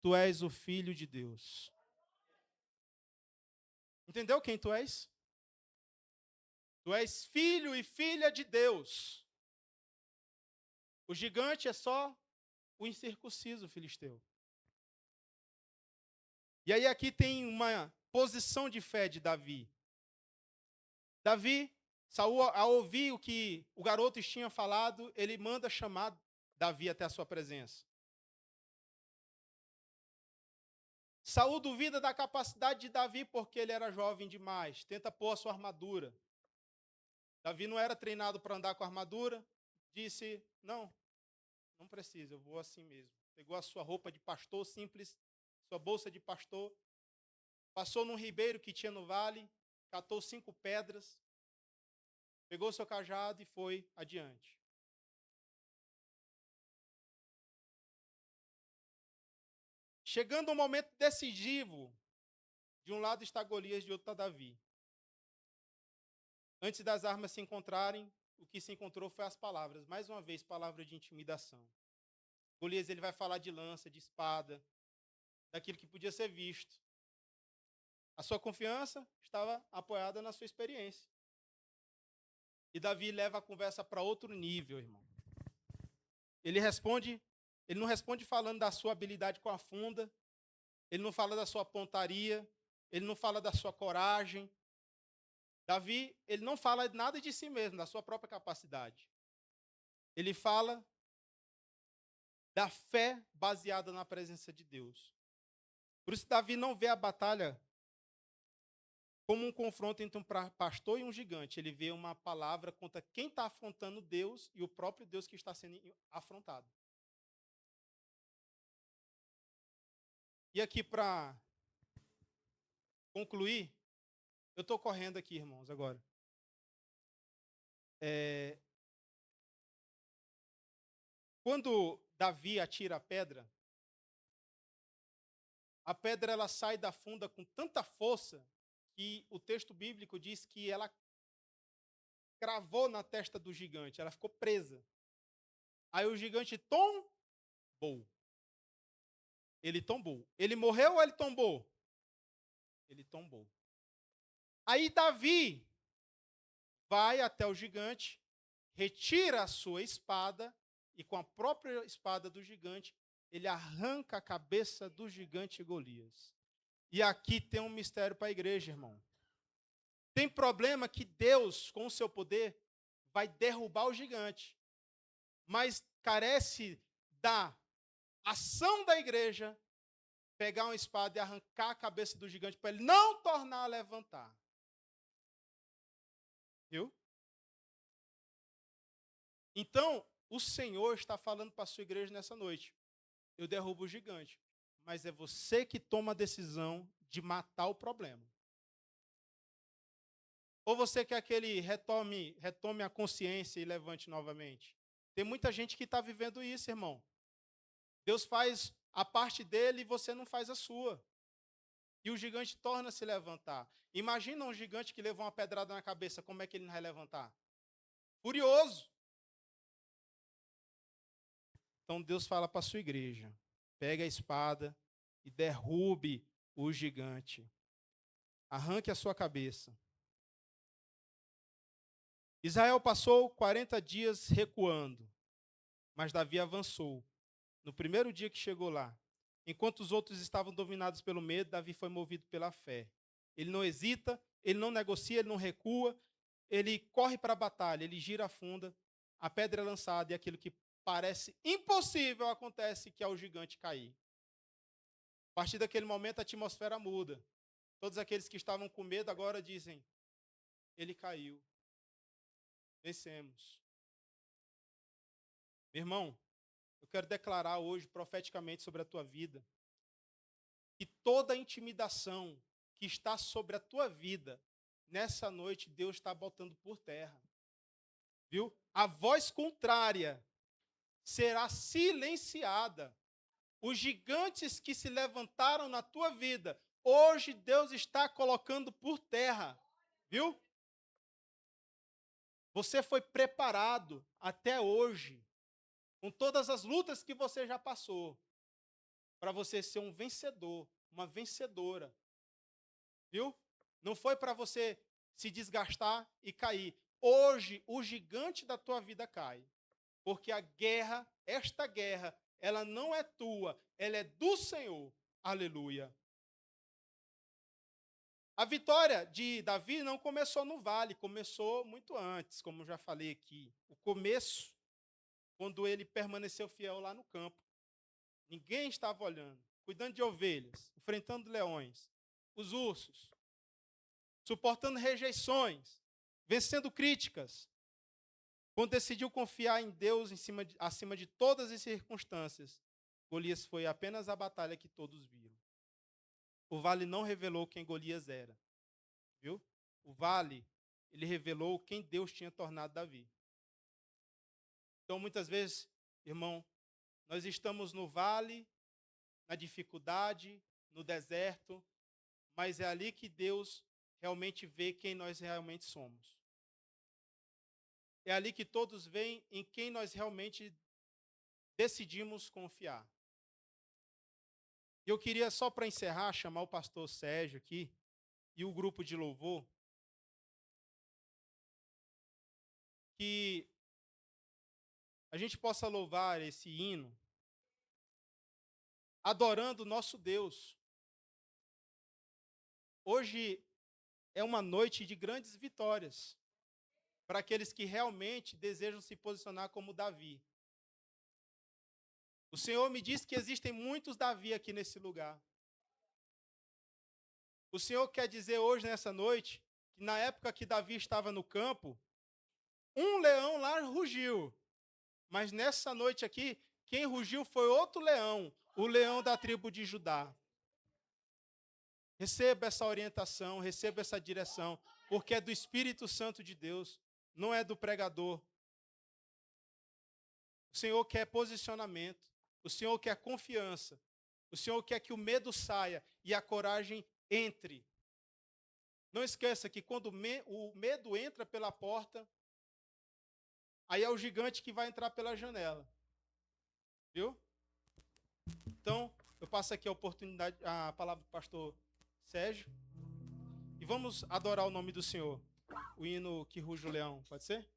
S1: Tu és o Filho de Deus. Entendeu quem tu és? Tu és filho e filha de Deus. O gigante é só o incircunciso filisteu. E aí aqui tem uma posição de fé de Davi. Saul, ao ouvir o que o garoto tinha falado, ele manda chamar Davi até a sua presença. Saul duvida da capacidade de Davi porque ele era jovem demais. Tenta pôr a sua armadura. Davi não era treinado para andar com armadura. Disse, não precisa, eu vou assim mesmo. Pegou a sua roupa de pastor simples, sua bolsa de pastor, passou num ribeiro que tinha no vale, catou 5 pedras, pegou seu cajado e foi adiante. Chegando um momento decisivo, de um lado está Golias, de outro está Davi. Antes das armas se encontrarem, o que se encontrou foi as palavras. Mais uma vez, palavra de intimidação. Golias ele vai falar de lança, de espada, daquilo que podia ser visto. A sua confiança estava apoiada na sua experiência. E Davi leva a conversa para outro nível, irmão. Ele não responde falando da sua habilidade com a funda, ele não fala da sua pontaria, ele não fala da sua coragem. Davi, ele não fala nada de si mesmo, da sua própria capacidade. Ele fala da fé baseada na presença de Deus. Por isso, Davi não vê a batalha como um confronto entre um pastor e um gigante. Ele vê uma palavra contra quem está afrontando Deus e o próprio Deus que está sendo afrontado. E aqui, para concluir, eu estou correndo aqui, irmãos, agora. Quando Davi atira a pedra ela sai da funda com tanta força que o texto bíblico diz que ela cravou na testa do gigante, ela ficou presa. Aí o gigante tombou. Ele tombou. Ele morreu ou ele tombou? Ele tombou. Aí Davi vai até o gigante, retira a sua espada e com a própria espada do gigante, ele arranca a cabeça do gigante Golias. E aqui tem um mistério para a igreja, irmão. Tem problema que Deus, com o seu poder, vai derrubar o gigante. Mas carece da ação da igreja pegar uma espada e arrancar a cabeça do gigante para ele não tornar a levantar. Viu? Então, o Senhor está falando para a sua igreja nessa noite. Eu derrubo o gigante. Mas é você que toma a decisão de matar o problema. Ou você quer que ele retome a consciência e levante novamente? Tem muita gente que está vivendo isso, irmão. Deus faz a parte dele e você não faz a sua. E o gigante torna a se levantar. Imagina um gigante que levou uma pedrada na cabeça, como é que ele não vai levantar? Furioso. Então Deus fala para a sua igreja, pegue a espada e derrube o gigante. Arranque a sua cabeça. Israel passou 40 dias recuando, mas Davi avançou. No primeiro dia que chegou lá, enquanto os outros estavam dominados pelo medo, Davi foi movido pela fé. Ele não hesita, ele não negocia, ele não recua, ele corre para a batalha, ele gira a funda, a pedra é lançada e aquilo que parece impossível acontece, que é o gigante cair. A partir daquele momento a atmosfera muda. Todos aqueles que estavam com medo agora dizem, ele caiu. Vencemos. Meu irmão, eu quero declarar hoje profeticamente sobre a tua vida que toda intimidação que está sobre a tua vida, nessa noite Deus está botando por terra. Viu? A voz contrária será silenciada. Os gigantes que se levantaram na tua vida, hoje Deus está colocando por terra. Viu? Você foi preparado até hoje, com todas as lutas que você já passou, para você ser um vencedor, uma vencedora. Viu? Não foi para você se desgastar e cair. Hoje, o gigante da tua vida cai. Porque a guerra, esta guerra, ela não é tua, ela é do Senhor. Aleluia. A vitória de Davi não começou no vale, começou muito antes, como já falei aqui. O começo, quando ele permaneceu fiel lá no campo. Ninguém estava olhando, cuidando de ovelhas, enfrentando leões, os ursos, suportando rejeições, vencendo críticas. Quando decidiu confiar em Deus acima de todas as circunstâncias, Golias foi apenas a batalha que todos viram. O vale não revelou quem Golias era. Viu? O vale, ele revelou quem Deus tinha tornado Davi. Então, muitas vezes, irmão, nós estamos no vale, na dificuldade, no deserto, mas é ali que Deus realmente vê quem nós realmente somos. É ali que todos veem em quem nós realmente decidimos confiar. Eu queria, só para encerrar, chamar o pastor Sérgio aqui e o grupo de louvor, que a gente possa louvar esse hino, adorando o nosso Deus. Hoje é uma noite de grandes vitórias para aqueles que realmente desejam se posicionar como Davi. O Senhor me disse que existem muitos Davi aqui nesse lugar. O Senhor quer dizer hoje, nessa noite, que na época que Davi estava no campo, um leão lá rugiu. Mas nessa noite aqui, quem rugiu foi outro leão, o leão da tribo de Judá. Receba essa orientação, receba essa direção, porque é do Espírito Santo de Deus, não é do pregador. O Senhor quer posicionamento, o Senhor quer confiança, o Senhor quer que o medo saia e a coragem entre. Não esqueça que quando o medo entra pela porta, aí é o gigante que vai entrar pela janela. Viu? Então, eu passo aqui a palavra do pastor Sérgio. E vamos adorar o nome do Senhor. O hino Que Ruge o Leão, pode ser?